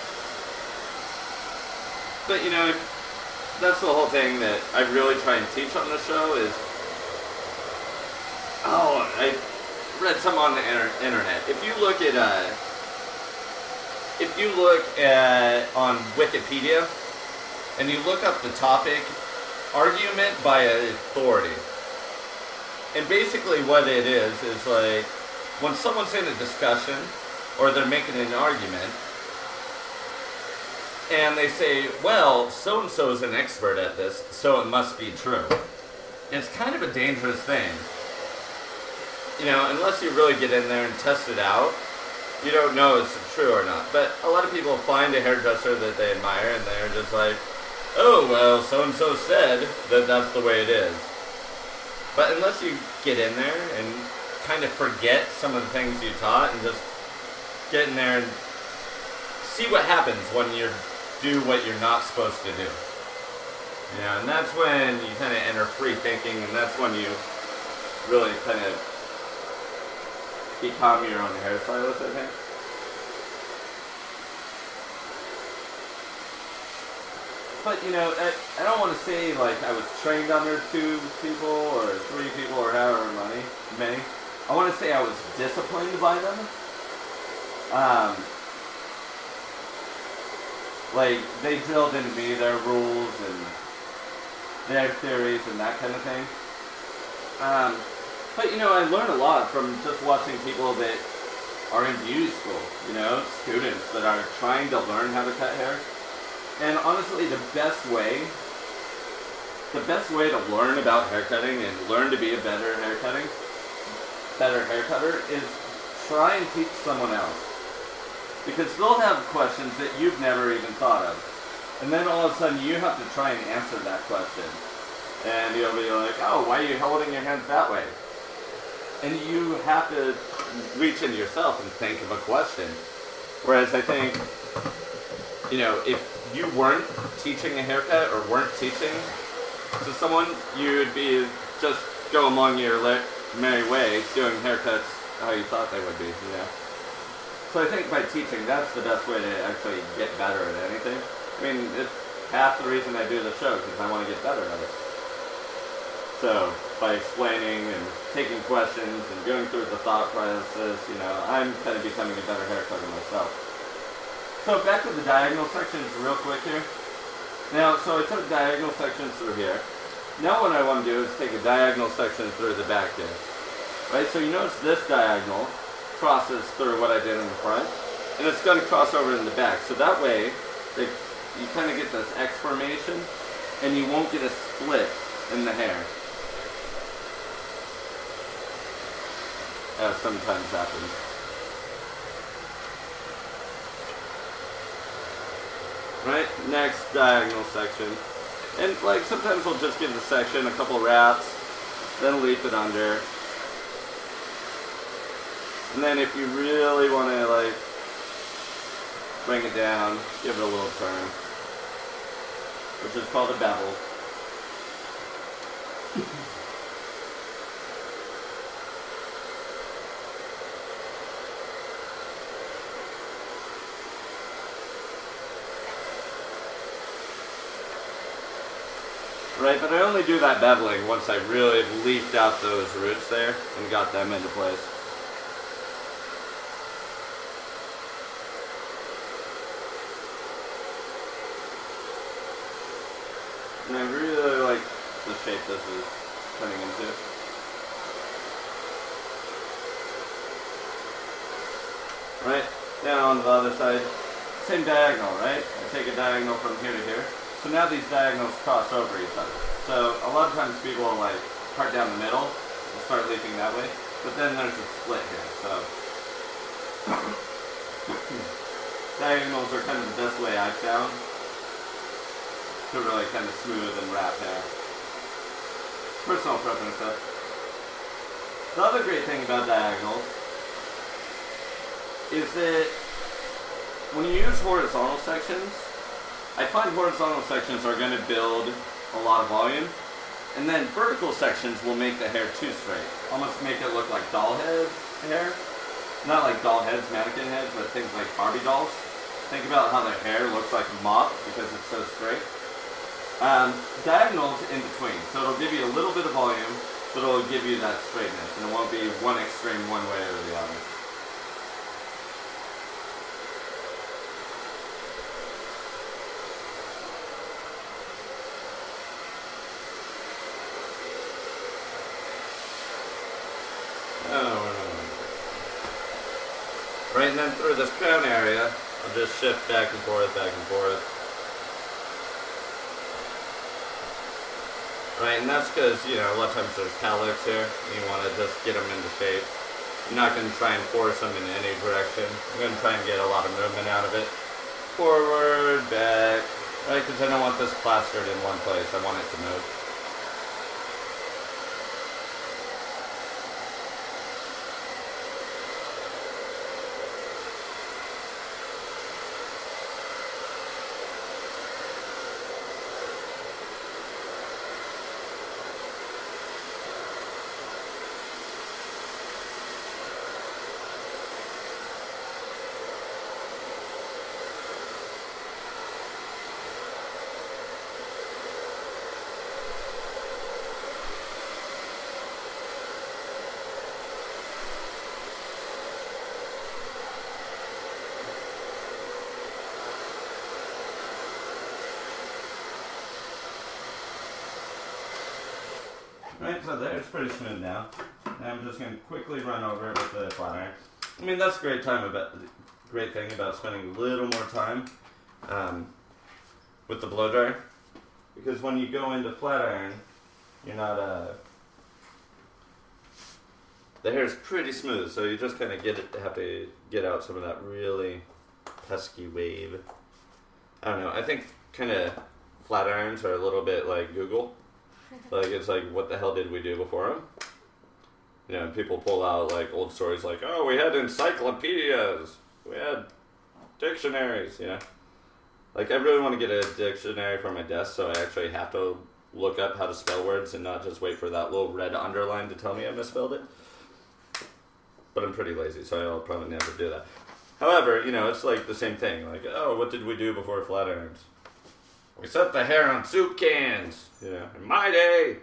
But you know, that's the whole thing that I really try and teach on the show is, oh, I read some on the internet. If you look at on Wikipedia and you look up the topic, argument by authority, and basically what it is like when someone's in a discussion or they're making an argument and they say, well, so-and-so is an expert at this, so it must be true. It's kind of a dangerous thing. You know, unless you really get in there and test it out, you don't know if it's true or not. But a lot of people find a hairdresser that they admire and they're just like, oh, well, so-and-so said that that's the way it is. But unless you get in there and kind of forget some of the things you taught and just get in there and see what happens when you do what you're not supposed to do. You know, and that's when you kind of enter free thinking, and that's when you really kind of become your own hairstylist, I think. But, you know, I don't want to say, like, I was trained under 2 people or 3 people or however many. I want to say I was disciplined by them. Like, they drilled into me their rules and their theories and that kind of thing. But, you know, I learned a lot from just watching people that are in beauty school, you know, students that are trying to learn how to cut hair. And honestly, the best way to learn about haircutting and learn to be a better haircutter is try and teach someone else. Because they'll have questions that you've never even thought of. And then all of a sudden you have to try and answer that question. And you'll be like, oh, why are you holding your hands that way? And you have to reach into yourself and think of a question. Whereas I think, you know, if you weren't teaching a haircut or weren't teaching to someone, you'd be just go along your merry way doing haircuts how you thought they would be, you know. So I think by teaching, that's the best way to actually get better at anything. I mean, it's half the reason I do the show, because I want to get better at it. So, by explaining and taking questions and going through the thought process, you know, I'm kind of becoming a better haircutter myself. So back to the diagonal sections real quick here. Now, so I took diagonal sections through here. Now what I want to do is take a diagonal section through the back here. Right, so you notice this diagonal crosses through what I did in the front, and it's going to cross over in the back. So that way, you kind of get this X formation, and you won't get a split in the hair. As sometimes happens. Right, next diagonal section. And like sometimes we'll just give the section a couple wraps, then leaf it under. And then if you really want to like bring it down, give it a little turn, which is called a bevel. Right, but I only do that beveling once I really leafed out those roots there and got them into place. And I really like the shape this is turning into. Right, now on the other side, same diagonal, right? I take a diagonal from here to here. So now these diagonals cross over each other. So a lot of times people are like, part down the middle, and start leafing that way. But then there's a split here, so diagonals are kind of the best way I've found to really kind of smooth and wrap hair. Personal preference though. The other great thing about diagonals is that when you use horizontal sections, I find horizontal sections are going to build a lot of volume, and then vertical sections will make the hair too straight. Almost make it look like doll head hair. Not like doll heads, mannequin heads, but things like Barbie dolls. Think about how their hair looks like a mop because it's so straight. Diagonals in between, so it'll give you a little bit of volume, but it'll give you that straightness, and it won't be one extreme one way or the other. Right, and then through this crown area, I'll just shift back and forth, back and forth. Right, and that's because, you know, a lot of times there's cowlicks here, and you want to just get them into shape. I'm not going to try and force them in any direction. I'm going to try and get a lot of movement out of it. Forward, back, right, because I don't want this plastered in one place. I want it to move. Right, so there, it's pretty smooth now. Now I'm just going to quickly run over it with the flat iron. I mean, that's a great thing about spending a little more time with the blow dryer. Because when you go into flat iron, you're not, the hair is pretty smooth, so you just kind of have to get out some of that really pesky wave. I don't know, I think kind of flat irons are a little bit like Google. Like, it's like, what the hell did we do before them? You know, people pull out, like, old stories like, oh, we had encyclopedias, we had dictionaries, you know? Like, I really want to get a dictionary for my desk, so I actually have to look up how to spell words and not just wait for that little red underline to tell me I misspelled it. But I'm pretty lazy, so I'll probably never do that. However, you know, it's like the same thing. Like, oh, what did we do before flat irons? We set the hair on soup cans, you know, in my day.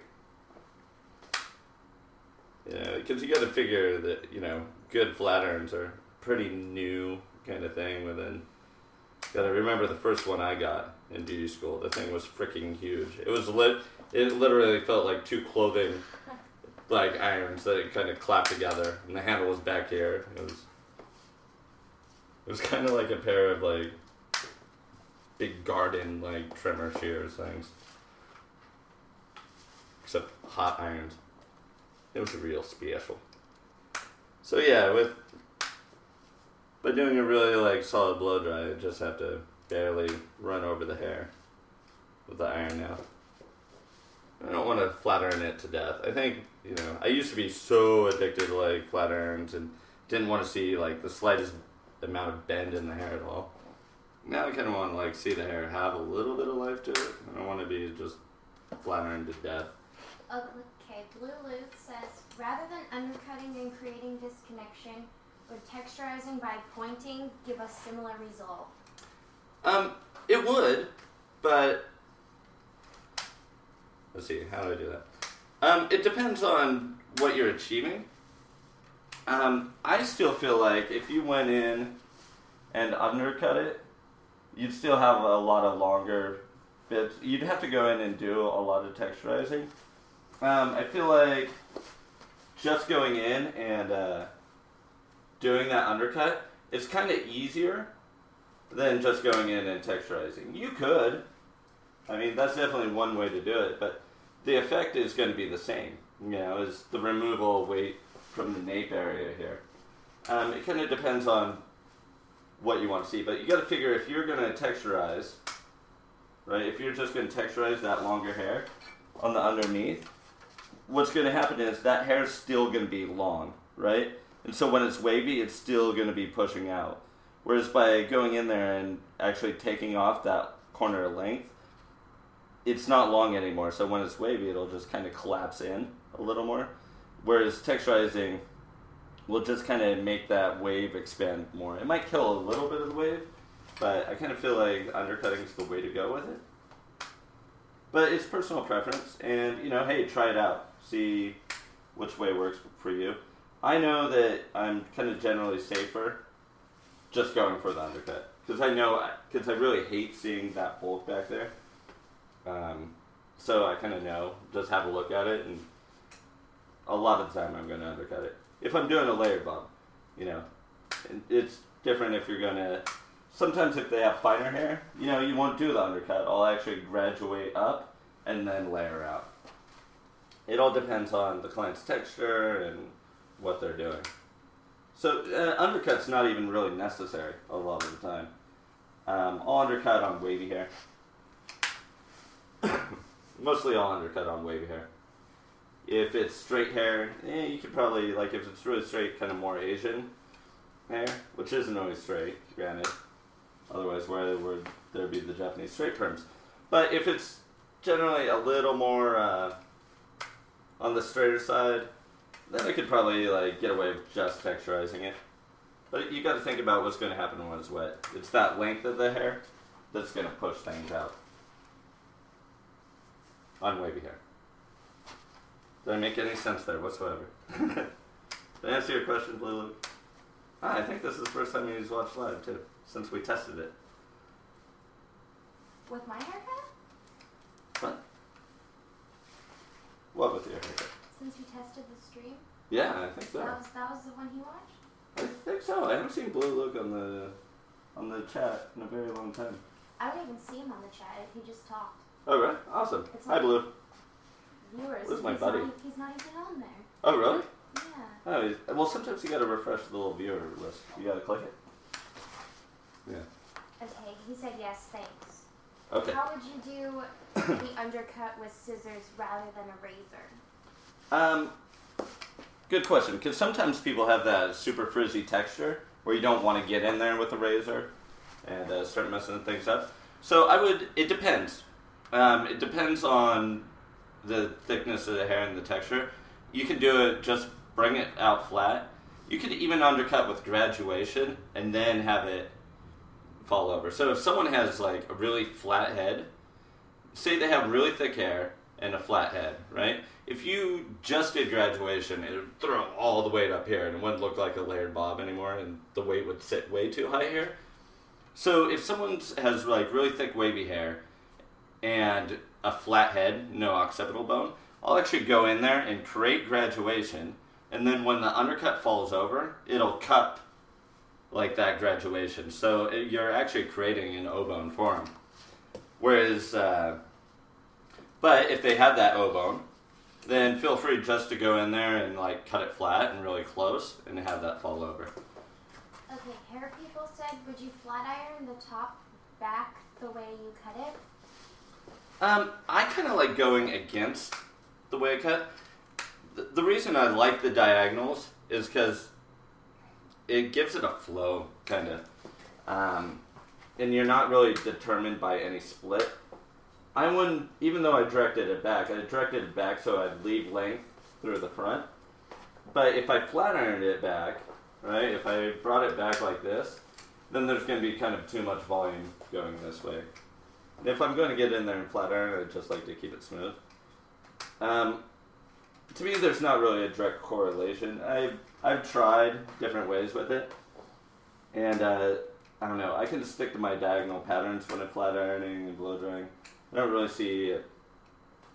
Yeah, because you got to figure that, you know, good flat irons are pretty new kind of thing. But then, got to remember the first one I got in beauty school. The thing was freaking huge. It was it literally felt like two clothing, like irons that kind of clapped together, and the handle was back here. It was kind of like a pair of like big garden like trimmer shears things, except hot irons. It was real special. So yeah, by doing a really like solid blow dry, I just have to barely run over the hair with the iron now. I don't want to flat iron it to death. I think, you know, I used to be so addicted to like flat irons and didn't want to see like the slightest amount of bend in the hair at all. Now I kind of want to like see the hair have a little bit of life to it. I don't want to be just flat ironed to death. Okay, Blue Luke says, rather than undercutting and creating disconnection, would texturizing by pointing give a similar result? It would, but let's see, how do I do that? It depends on what you're achieving. I still feel like if you went in and undercut it, you'd still have a lot of longer bits. You'd have to go in and do a lot of texturizing. I feel like just going in and doing that undercut is kind of easier than just going in and texturizing. You could. I mean, that's definitely one way to do it, but the effect is going to be the same. is the removal weight from the nape area here. It kind of depends on what you want to see, but you got to figure if you're going to texturize, right? If you're just going to texturize that longer hair on the underneath, what's going to happen is that hair is still going to be long, right? And so when it's wavy, it's still going to be pushing out. Whereas by going in there and actually taking off that corner length, it's not long anymore. So when it's wavy, it'll just kind of collapse in a little more. Whereas texturizing will just kind of make that wave expand more. It might kill a little bit of the wave, but I kind of feel like undercutting is the way to go with it. But it's personal preference, and hey, try it out. See which way works for you. I know that I'm kind of generally safer just going for the undercut, because I really hate seeing that bulk back there. So I kind of know, just have a look at it, and a lot of the time I'm going to undercut it. If I'm doing a layered bob, it's different if you're going to, sometimes if they have finer hair, you won't do the undercut. I'll actually graduate up and then layer out. It all depends on the client's texture and what they're doing. So undercut's not even really necessary a lot of the time. I'll undercut on wavy hair. Mostly I'll undercut on wavy hair. If it's straight hair, you could probably, if it's really straight, kind of more Asian hair, which isn't always straight, granted. Otherwise, where would there be the Japanese straight perms? But if it's generally a little more on the straighter side, then I could probably get away with just texturizing it. But you got to think about what's going to happen when it's wet. It's that length of the hair that's going to push things out on wavy hair. Did I make any sense there whatsoever? Did I answer your question, Blue Luke? I think this is the first time he's watched live, too, since we tested it. With my haircut? What? What with your haircut? Since you tested the stream? Yeah, I think so. That was the one he watched? I think so. I haven't seen Blue Luke on the chat in a very long time. I didn't even see him on the chat. He just talked. Oh, right? Awesome. It's Hi, Blue. Viewers. Where's my buddy? He's not even on there. Oh, really? Yeah. Oh, well, sometimes you gotta refresh the little viewer list. You gotta click it. Yeah. Okay, he said yes, thanks. Okay. How would you do the undercut with scissors rather than a razor? Good question, because sometimes people have that super frizzy texture where you don't want to get in there with a razor and start messing things up. So it depends. It depends on the thickness of the hair and the texture. You can do it, just bring it out flat. You could even undercut with graduation and then have it fall over. So if someone has a really flat head, say they have really thick hair and a flat head, right? If you just did graduation, it would throw all the weight up here and it wouldn't look like a layered bob anymore and the weight would sit way too high here. So if someone has really thick wavy hair and a flat head, no occipital bone, I'll actually go in there and create graduation, and then when the undercut falls over, it'll cup like that graduation. So you're actually creating an O-bone for them. Whereas, but if they have that O-bone, then feel free just to go in there and cut it flat and really close and have that fall over. Okay, hair people said, would you flat iron the top back the way you cut it? I kind of like going against the way I cut. The reason I like the diagonals is because it gives it a flow, kind of. And you're not really determined by any split. I wouldn't, even though I directed it back so I'd leave length through the front. But if I flat ironed it back, right, if I brought it back like this, then there's going to be kind of too much volume going this way. And if I'm going to get in there and flat iron, I'd just like to keep it smooth. To me, there's not really a direct correlation. I've tried different ways with it, and I don't know. I can stick to my diagonal patterns when I'm flat ironing and blow drying. I don't really see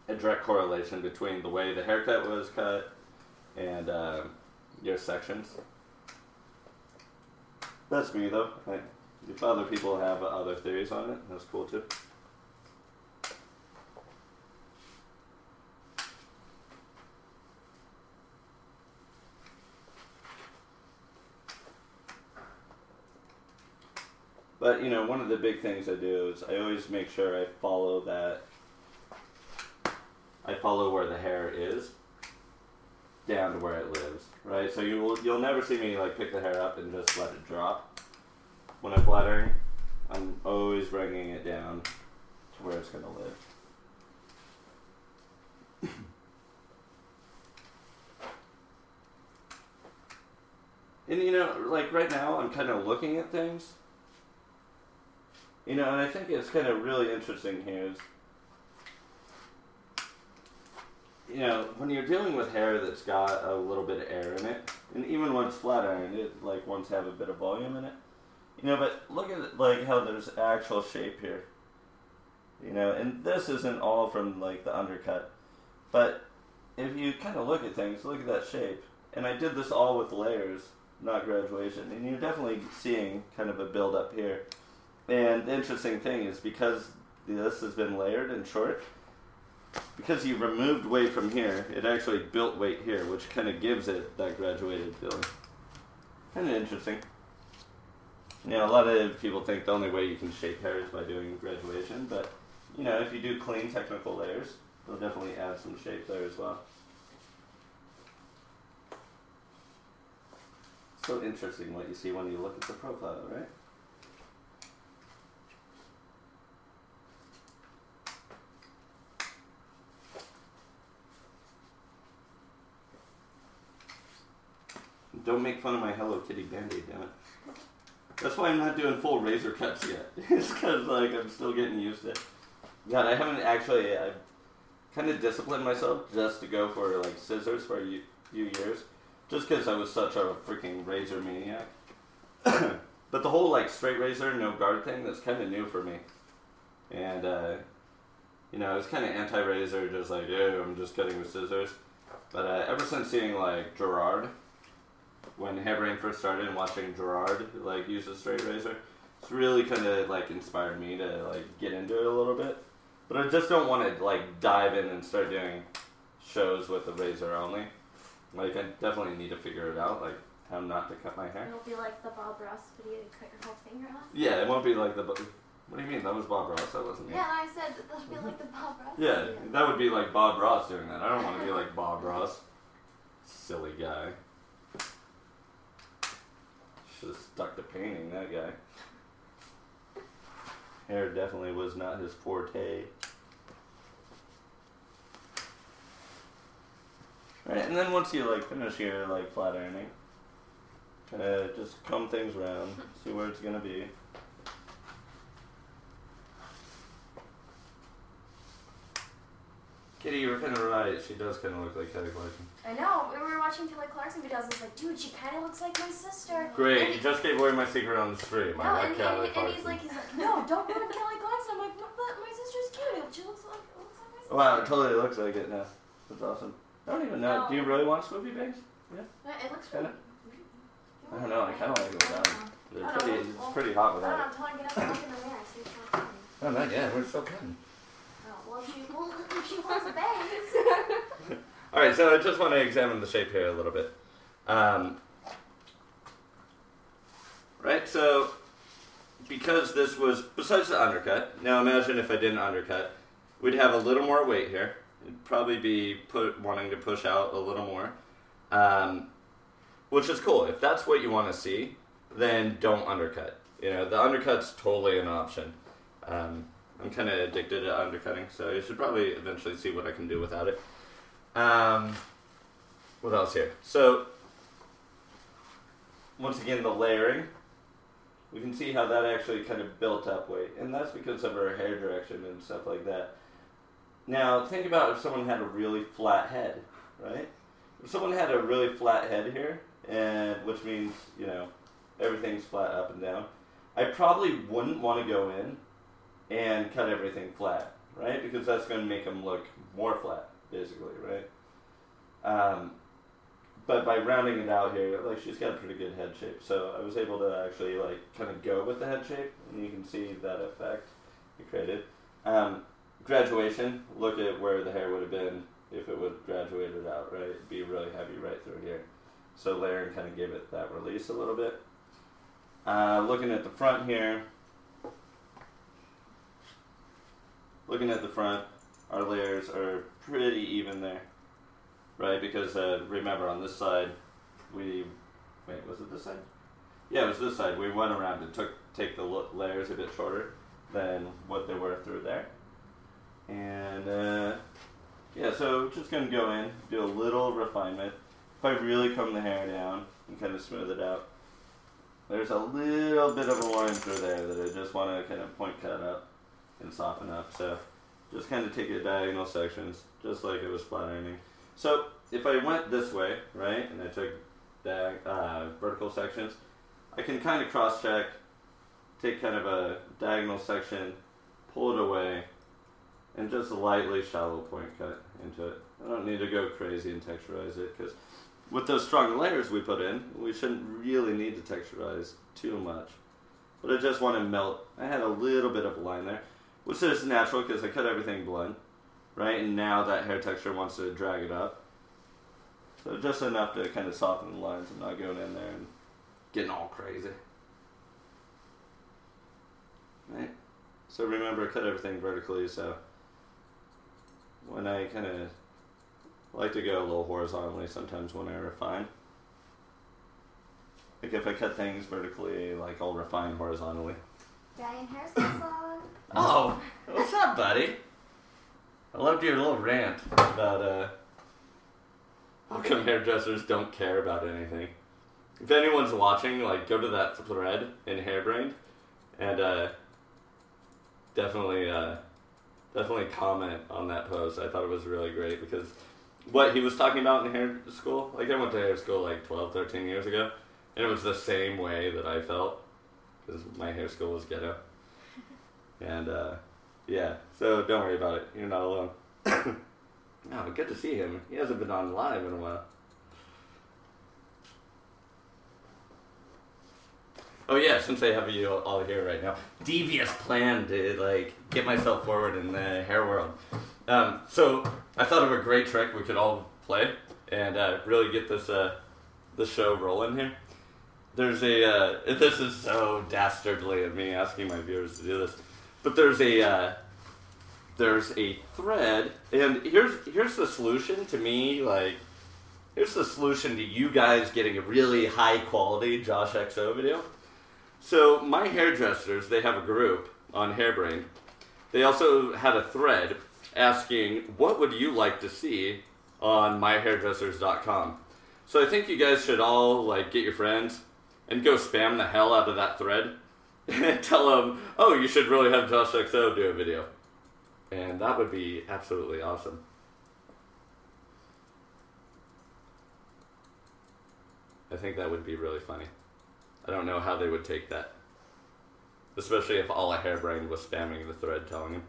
a direct correlation between the way the haircut was cut and your sections. That's me, though. If other people have other theories on it, that's cool too. But, you know, one of the big things I do is I always make sure I follow where the hair is down to where it lives, right? So you'll never see me like pick the hair up and just let it drop. When I'm flattering, I'm always bringing it down to where it's going to live. And you know, like right now I'm kind of looking at things. You know, and I think it's kind of really interesting here is, you know, when you're dealing with hair that's got a little bit of air in it, and even when it's flat ironed, it like wants to have a bit of volume in it. You know, but look at it, like how there's actual shape here. You know, and this isn't all from like the undercut, but if you kind of look at things, look at that shape. And I did this all with layers, not graduation, and you're definitely seeing kind of a build up here. And the interesting thing is because this has been layered and short, because you removed weight from here, it actually built weight here, which kind of gives it that graduated feeling. Kind of interesting. You know, a lot of people think the only way you can shape hair is by doing graduation, but, you know, if you do clean technical layers, they'll definitely add some shape there as well. So interesting what you see when you look at the profile, right? Don't make fun of my Hello Kitty Band-Aid, damn it. That's why I'm not doing full razor cuts yet. It's because like I'm still getting used to it. God, I haven't actually. I've kind of disciplined myself just to go for like scissors for a few years, just because I was such a freaking razor maniac. But the whole like straight razor, no guard thing, that's kind of new for me. And you know, I was kind of anti-razor, just like, yeah, I'm just cutting with scissors. But ever since seeing like Gerard, when Hairbrain first started and watching Gerard like use a straight razor, it's really kind of like inspired me to like get into it a little bit. But I just don't want to like dive in and start doing shows with the razor only. Like I definitely need to figure it out, like how not to cut my hair. It'll be like the Bob Ross video, you cut your whole finger off. Yeah, it won't be like the. What do you mean? That was Bob Ross. That wasn't me. Yeah, I said that'll be like the Bob Ross. Yeah, video. that would be like Bob Ross doing that. I don't want to be like Bob Ross. Silly guy. Should have stuck to painting, that guy. Hair definitely was not his forte. Alright, and then once you like finish your like flat ironing, kind of just comb things around, see where it's gonna be. Kitty, you were kind of right. She does kind of look like Kelly Clarkson. I know. We were watching Kelly Clarkson videos. I was like, dude, she kind of looks like my sister. Great, you just gave away my secret on the stream. No, I like Kelly Clarkson. and he's like, no, don't ruin Kelly Clarkson. I'm like, but my sister's cute. She looks like my sister. Wow, it totally looks like it now. That's awesome. I don't even know. No. Do you really want swoopy bangs? Yeah. It looks Kinda. really. I don't know. I kind of like it without them. It's pretty hot I without don't know. it. Until I get up and look in the mirror, see what's going on. Oh, not yet. We're still cutting. Oh, well, if she wants bangs. All right, so I just want to examine the shape here a little bit. Right, so because this was, besides the undercut, now imagine if I didn't undercut, we'd have a little more weight here. It'd probably be wanting to push out a little more, which is cool. If that's what you want to see, then don't undercut. You know, the undercut's totally an option. I'm kind of addicted to undercutting, so you should probably eventually see what I can do without it. What else here? So, once again, the layering. We can see how that actually kind of built up weight, and that's because of her hair direction and stuff like that. Now, think about if someone had a really flat head, right? If someone had a really flat head here, and which means, you know, everything's flat up and down, I probably wouldn't want to go in and cut everything flat, right? Because that's going to make them look more flat, basically, right? But by rounding it out here, like she's got a pretty good head shape, so I was able to actually like kind of go with the head shape, and you can see that effect it created. Graduation, look at where the hair would have been if it would graduated out, right? It'd be really heavy right through here. So layering kind of gave it that release a little bit. Looking at the front here, looking at the front, our layers are pretty even there, right? Because remember on this side, wait, was it this side? Yeah, it was this side. We went around and take the layers a bit shorter than what they were through there. And yeah, so just gonna go in, do a little refinement. If I really comb the hair down and kind of smooth it out, there's a little bit of a line through there that I just want to kind of point cut up and soften up. So just kind of take it diagonal sections, just like it was flat ironing. So if I went this way, right, and I took vertical sections, I can kind of cross check, take kind of a diagonal section, pull it away, and just lightly shallow point cut into it. I don't need to go crazy and texturize it, because with those strong layers we put in, we shouldn't really need to texturize too much. But I just want to melt. I had a little bit of a line there, which is natural because I cut everything blunt, right? And now that hair texture wants to drag it up. So just enough to kind of soften the lines and not going in there and getting all crazy. Right? So remember, I cut everything vertically, so when I kind of like to go a little horizontally sometimes when I refine. Like if I cut things vertically, like I'll refine horizontally. Diane hairstyles on. Oh, what's up, buddy? I loved your little rant about how come hairdressers don't care about anything. If anyone's watching, like go to that thread in Hairbrained and definitely comment on that post. I thought it was really great because what he was talking about in hair school, like I went to hair school like 12, 13 years ago, and it was the same way that I felt because my hair school was ghetto. And yeah, so don't worry about it. You're not alone. Oh, good to see him. He hasn't been on live in a while. Oh yeah, since I have you all here right now, devious plan to like get myself forward in the hair world. So I thought of a great trick we could all play and really get this show rolling here. There's a this is so dastardly of me asking my viewers to do this, but there's a thread, and here's the solution to me. Like, here's the solution to you guys getting a really high quality JoshXO video. So my hairdressers, they have a group on Hairbrained. They also had a thread asking, what would you like to see on myhairdressers.com? So I think you guys should all like get your friends and go spam the hell out of that thread and tell them, oh, you should really have JoshXO do a video. And that would be absolutely awesome. I think that would be really funny. I don't know how they would take that. Especially if all a Hairbrained was spamming the thread telling him.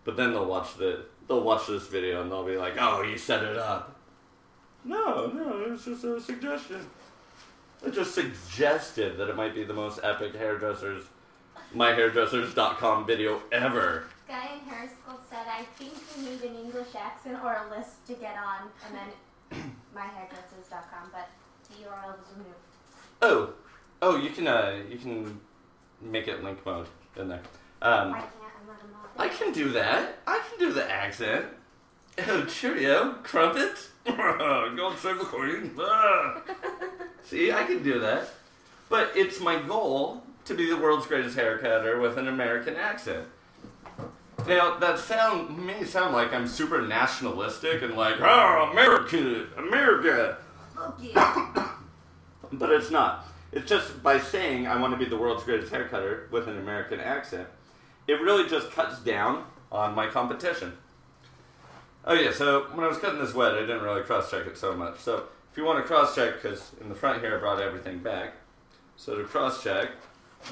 But then they'll watch this video and they'll be like, oh, you set it up. No, it was just a suggestion. I just suggested that it might be the most epic myhairdressers.com video ever. Guy in hair school said, I think you need an English accent or a list to get on, and then myhairdressers.com, but the URL was removed. Oh, you can make it link mode in there. I can't, I'm not a mod. I can do that. I can do the accent. Oh, cheerio, crumpets. Gold save the queen. See, I can do that. But it's my goal to be the world's greatest haircutter with an American accent. Now, that may sound like I'm super nationalistic and like, oh, America. Okay. But it's not. It's just by saying I want to be the world's greatest haircutter with an American accent, it really just cuts down on my competition. Oh yeah, so when I was cutting this wet, I didn't really cross-check it so much. So if you want to cross-check, because in the front here I brought everything back. So to cross-check,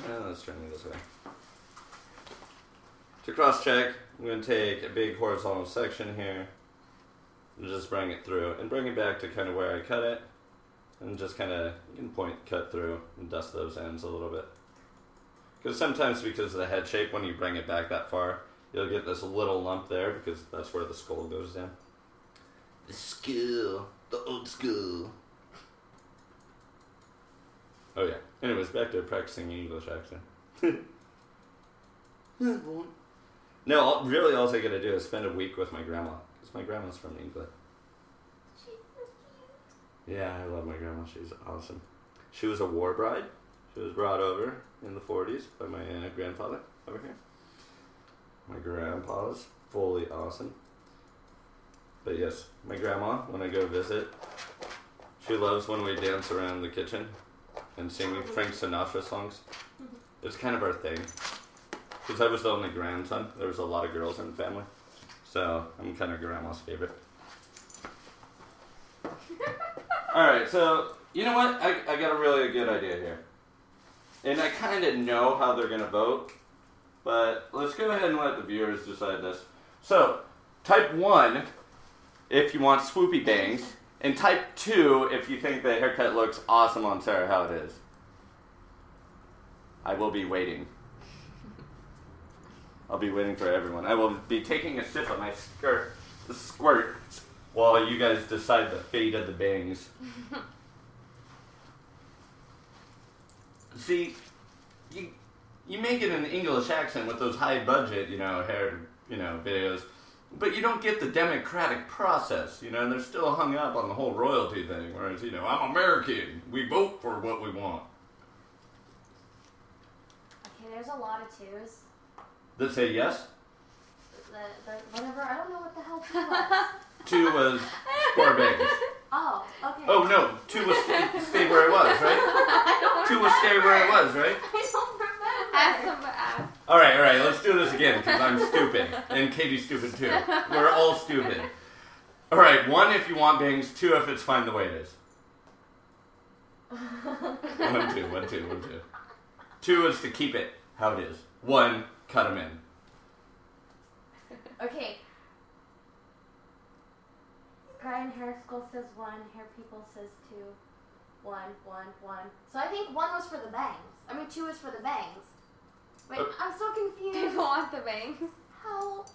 let's turn it this way. To cross-check, I'm going to take a big horizontal section here and just bring it through and bring it back to kind of where I cut it. And just kind of, you can cut through and dust those ends a little bit. Because sometimes because of the head shape, when you bring it back that far, you'll get this little lump there because that's where the skull goes down. The skull. The old school. Oh yeah. Anyways, back to practicing English accent. No, really all I gotta do is spend a week with my grandma. Because my grandma's from England. She's so cute. Yeah, I love my grandma. She's awesome. She was a war bride. She was brought over in the 40s by my grandfather over here. My grandpa's fully awesome. But yes, my grandma, when I go visit, she loves when we dance around the kitchen and sing Frank Sinatra songs. It's kind of our thing. Because I was the only grandson. There was a lot of girls in the family. So I'm kind of grandma's favorite. Alright, so you know what? I got a really good idea here. And I kind of know how they're going to vote. But let's go ahead and let the viewers decide this. So, type 1 if you want swoopy bangs. And type 2 if you think the haircut looks awesome on Sarah, how it is. I will be waiting. I'll be waiting for everyone. I will be taking a sip of my squirt, while you guys decide the fate of the bangs. See, you make it an English accent with those high budget, hair, videos, but you don't get the democratic process, and they're still hung up on the whole royalty thing, whereas, I'm American. We vote for what we want. Okay, there's a lot of 2s. That say yes? Whatever, I don't know what the hell 2 was. 2 was 4 bangs. Oh, okay. Oh no, 2 was stay where it was, right? 2 was stay where it was, right? I don't remember. Ask. Alright, let's do this again, because I'm stupid. And Katie's stupid too. We're all stupid. Alright, 1 if you want bangs, 2 if it's fine the way it is. 1, 2. 2 is to keep it how it is. 1, cut them in. Okay. Guy in hair school says 1, hair people says 2. 1. So I think 1 was for the bangs. 2 is for the bangs. Wait, I'm so confused. People want the bangs. Help.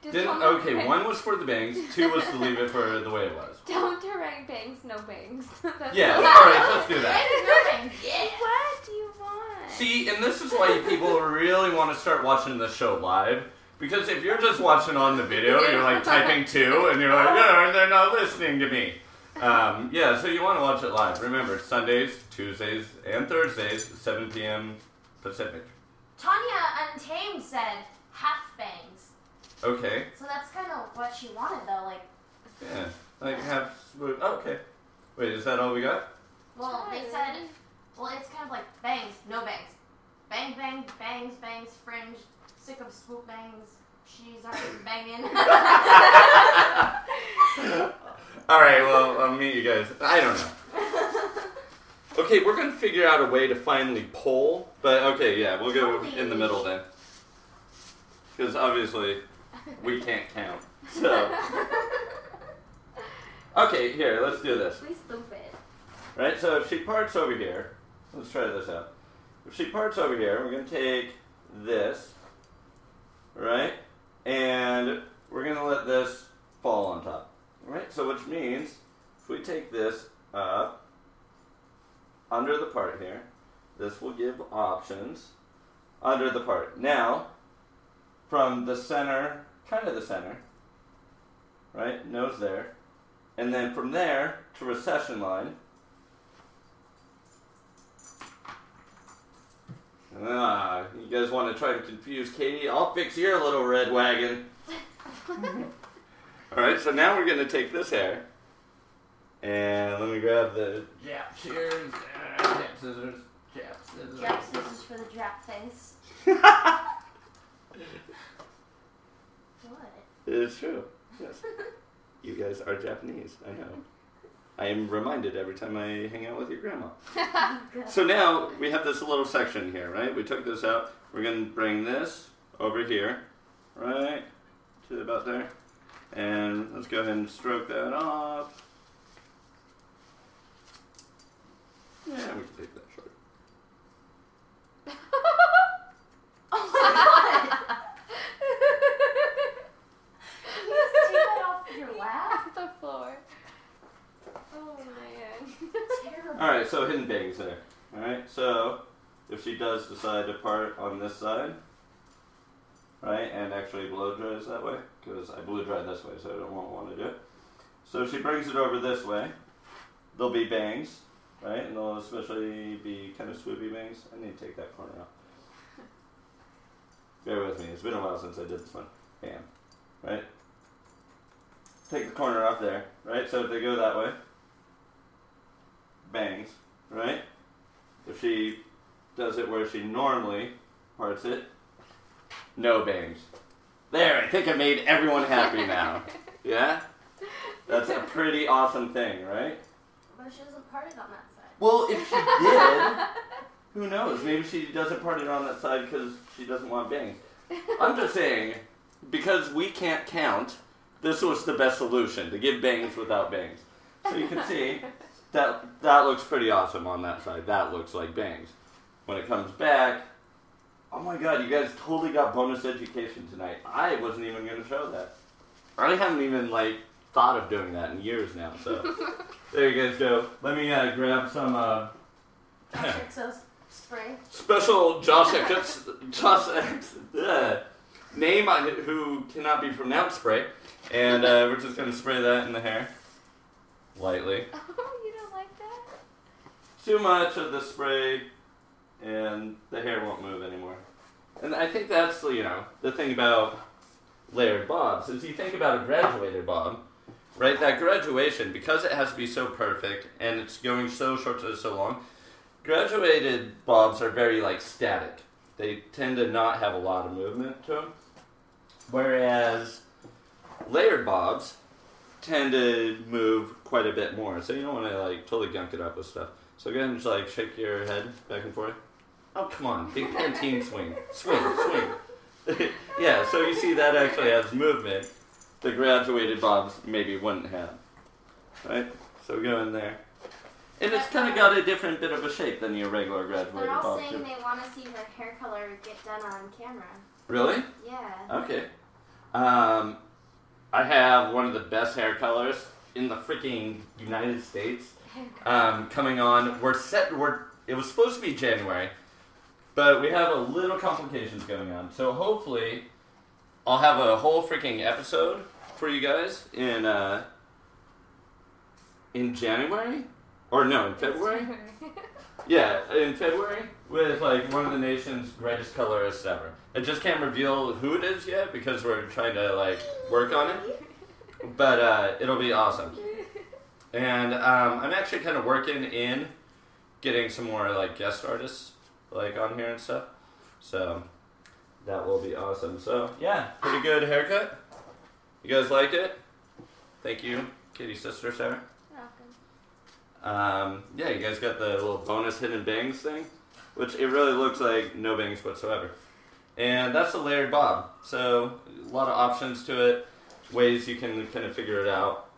Okay, 1 was for the bangs, 2 was to leave it for the way it was. Don't direct bangs, no bangs. Yeah, alright, let's do that. No bangs. Yeah. What do you want? See, and this is why people really want to start watching the show live. Because if you're just watching on the video, you're like typing 2, and you're like, oh, they're not listening to me. Yeah, so you want to watch it live. Remember, Sundays, Tuesdays, and Thursdays, 7 p.m. Pacific. Tanya Untamed said half bangs. Okay. So that's kind of what she wanted, though. Yeah, like half smooth. Oh, okay. Wait, is that all we got? Well, they said, it's kind of like bangs, no bangs. Bang, bang, bangs, fringe. Sick of swoop bangs. She's already banging. Alright, well, I'll meet you guys. I don't know. Okay, we're going to figure out a way to finally poll. But, okay, yeah, we'll go in the middle then. Because, obviously, we can't count. So. Okay, here, let's do this. Please stupid. Right, so if she parts over here, let's try this out. If she parts over here, we're going to take this. Right? And we're going to let this fall on top. Right? So which means if we take this up under the part here, this will give options under the part. Now, from the center, kind of the center, right? Nose there. And then from there to recession line. You guys want to try to confuse Katie? I'll fix your little red wagon. Alright, so now we're going to take this hair. And let me grab the Jap shears. Jap scissors. Jap scissors for the Jap face. What? It's true. Yes. You guys are Japanese, I know. I am reminded every time I hang out with your grandma. So now we have this little section here, right? We took this out. We're going to bring this over here, right, to about there. And let's go ahead and stroke that off. Yeah, we can take that short. Oh my god! Can you just take that off your lap? Off the floor. Oh man. Terrible. Alright, so hidden bangs there. Alright, so if she does decide to part on this side, right? And actually blow dries that way, because I blow dry this way, so I don't want to do it. So she brings it over this way. There'll be bangs, right? And they'll especially be kind of swoopy bangs. I need to take that corner off. Bear with me. It's been a while since I did this one. Bam. Right? Take the corner off there, right? So if they go that way, bangs, right? If she does it where she normally parts it, no bangs. There, I think I made everyone happy now. Yeah? That's a pretty awesome thing, right? But she doesn't part it on that side. Well, if she did, who knows? Maybe she doesn't part it on that side because she doesn't want bangs. I'm just saying, because we can't count, this was the best solution, to give bangs without bangs. So you can see, that looks pretty awesome on that side. That looks like bangs. When it comes back, oh my god, you guys totally got bonus education tonight. I wasn't even going to show that. I haven't even, thought of doing that in years now, so there you guys go. Let me grab some JoshXO spray. special JoshXO name who cannot be pronounced spray, and we're just going to spray that in the hair lightly. Oh, you don't like that? Too much of the spray and the hair won't move anymore. And I think that's, the thing about layered bobs is you think about a graduated bob, right? That graduation, because it has to be so perfect and it's going so short to so long, graduated bobs are very static. They tend to not have a lot of movement to them. Whereas layered bobs tend to move quite a bit more. So you don't want to totally gunk it up with stuff. So go ahead and just shake your head back and forth. Oh, come on. Big Pantene swing. Swing, swing. Yeah, so you see that actually has movement. The graduated bobs maybe wouldn't have. Right? So go in there. And it's kind of got a different bit of a shape than your regular graduated They're all bob. saying too. they want to see her hair color get done on camera. Really? Yeah. Okay. I have one of the best hair colors in the freaking United States coming on. It was supposed to be January, but we have a little complications going on. So hopefully I'll have a whole freaking episode for you guys in January? Or no, in February? Yeah, in February with one of the nation's greatest colorists ever. I just can't reveal who it is yet because we're trying to work on it. But it'll be awesome. And I'm actually kind of working in getting some more guest artists on here and stuff. So that will be awesome. So yeah, pretty good haircut. You guys like it? Thank you, Katie's sister, Sarah. Yeah, you guys got the little bonus hidden bangs thing, which it really looks like no bangs whatsoever. And that's a layered bob. So a lot of options to it, ways you can kind of figure it out.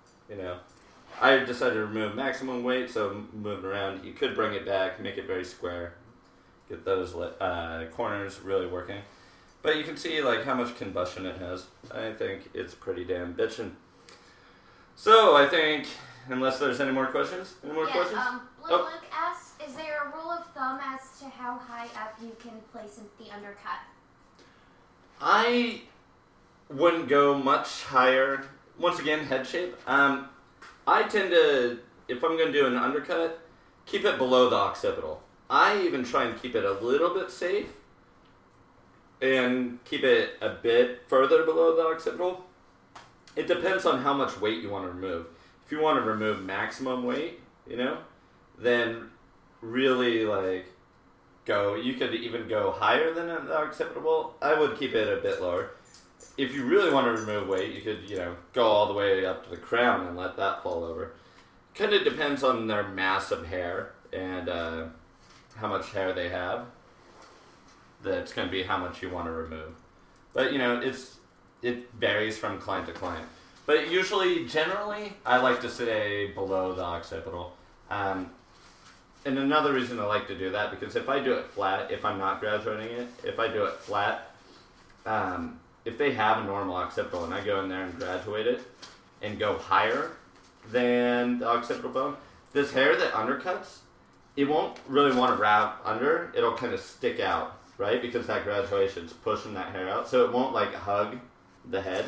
I decided to remove maximum weight, so moving around, you could bring it back, make it very square, get those corners really working. But you can see how much combustion it has. I think it's pretty damn bitchin'. So I think, unless there's any more questions? Any more questions? Blue Luke asks, is there a rule of thumb as to how high up you can place the undercut? I wouldn't go much higher. Once again, head shape. I tend to, if I'm going to do an undercut, keep it below the occipital. I even try and keep it a little bit safe and keep it a bit further below the occipital. It depends on how much weight you want to remove. If you want to remove maximum weight, then really you could even go higher than the occipital. I would keep it a bit lower. If you really want to remove weight, you could, go all the way up to the crown and let that fall over. Kind of depends on their mass of hair and how much hair they have. That's going to be how much you want to remove. But, it varies from client to client. But usually, generally, I like to stay below the occipital. And another reason I like to do that, because if I do it flat, if I'm not graduating it, if I do it flat, if they have a normal occipital and I go in there and graduate it and go higher than the occipital bone, this hair that undercuts, it won't really want to wrap under. It'll kind of stick out. right? Because that graduation's pushing that hair out, so it won't like hug the head.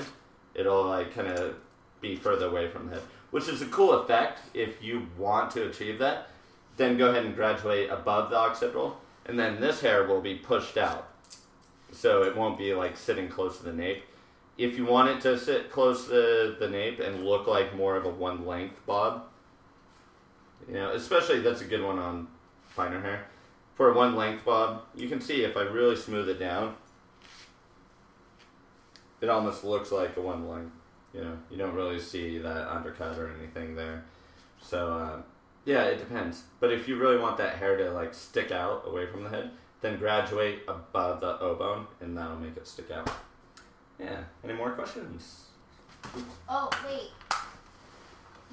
It'll like kind of be further away from the head, which is a cool effect. If you want to achieve that, then go ahead and graduate above the occipital, and then this hair will be pushed out, so it won't be like sitting close to the nape. If you want it to sit close to the nape and look like more of a one length bob, you know, especially that's a good one on finer hair. For a one length bob, you can see if I really smooth it down, it almost looks like a one length. You know, you don't really see that undercut or anything there. So, yeah, it depends. But if you really want that hair to like stick out away from the head, then graduate above the O bone, and that'll make it stick out. Yeah. Any more questions? Oh, wait.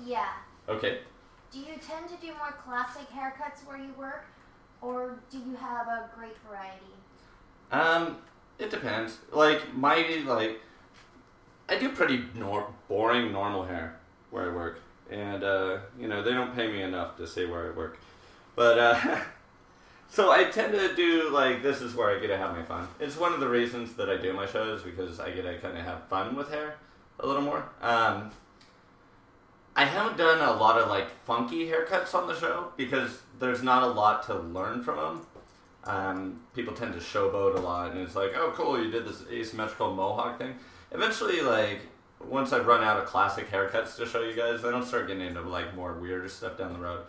Yeah. Okay. Do you tend to do more classic haircuts where you work, or do you have a great variety? It depends. Like, I do pretty boring normal hair where I work. And, you know, they don't pay me enough to say where I work. But, so I tend to do, like, this is where I get to have my fun. It's one of the reasons that I do my shows, because I get to kind of have fun with hair a little more. I haven't done a lot of, like, funky haircuts on the show, because there's not a lot to learn from them. People tend to showboat a lot, and it's like, oh, cool, you did this asymmetrical mohawk thing. Eventually, like, once I run out of classic haircuts to show you guys, then I'll start getting into, like, more weirder stuff down the road.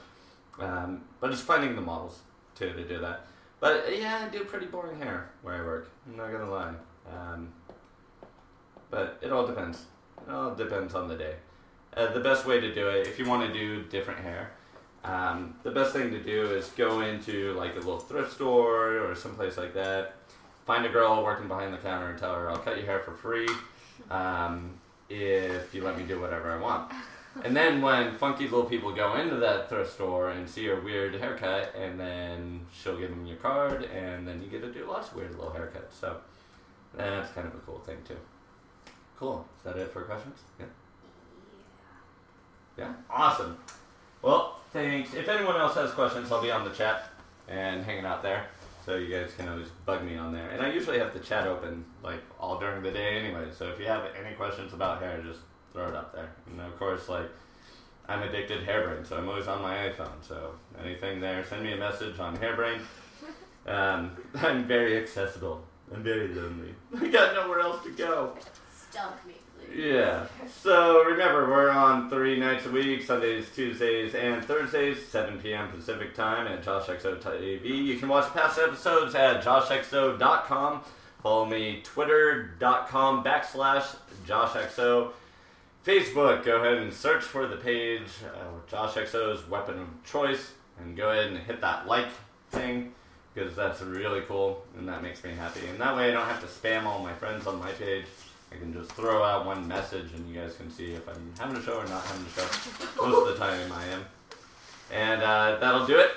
But it's finding the models, too, to do that. But, yeah, I do pretty boring hair where I work. I'm not gonna lie. But it all depends. It all depends on the day. The best way to do it, if you want to do different hair, the best thing to do is go into, like, a little thrift store or someplace like that. Find a girl working behind the counter and tell her, I'll cut your hair for free if you let me do whatever I want. And then when funky little people go into that thrift store and see your weird haircut, and then she'll give them your card, and then you get to do lots of weird little haircuts. So that's kind of a cool thing too. Cool. Is that it for questions? Yeah. Yeah? Awesome. Well, thanks. If anyone else has questions, I'll be on the chat and hanging out there. So you guys can always bug me on there. And I usually have the chat open like all during the day anyway. So if you have any questions about hair, just throw it up there. And of course, like, I'm addicted to Hairbrain, so I'm always on my iPhone. So anything there, send me a message on Hairbrain. I'm very accessible. I'm very lonely. I got nowhere else to go. Stump me, please. Yeah. So remember, we're on 3 nights a week, Sundays, Tuesdays, and Thursdays, 7 p.m. Pacific time at JoshXO TV. You can watch past episodes at JoshXO.com. Follow me, Twitter.com/JoshXO. Facebook, go ahead and search for the page, JoshXO's Weapon of Choice, and go ahead and hit that like thing, because that's really cool, and that makes me happy. And that way I don't have to spam all my friends on my page. I can just throw out one message, and you guys can see if I'm having a show or not having a show. Most of the time I am. And that'll do it.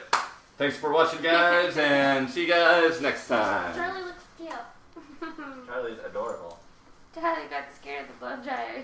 Thanks for watching, guys, and see you guys next time. Charlie looks cute. Charlie's adorable. Dad got scared of the blow dryer.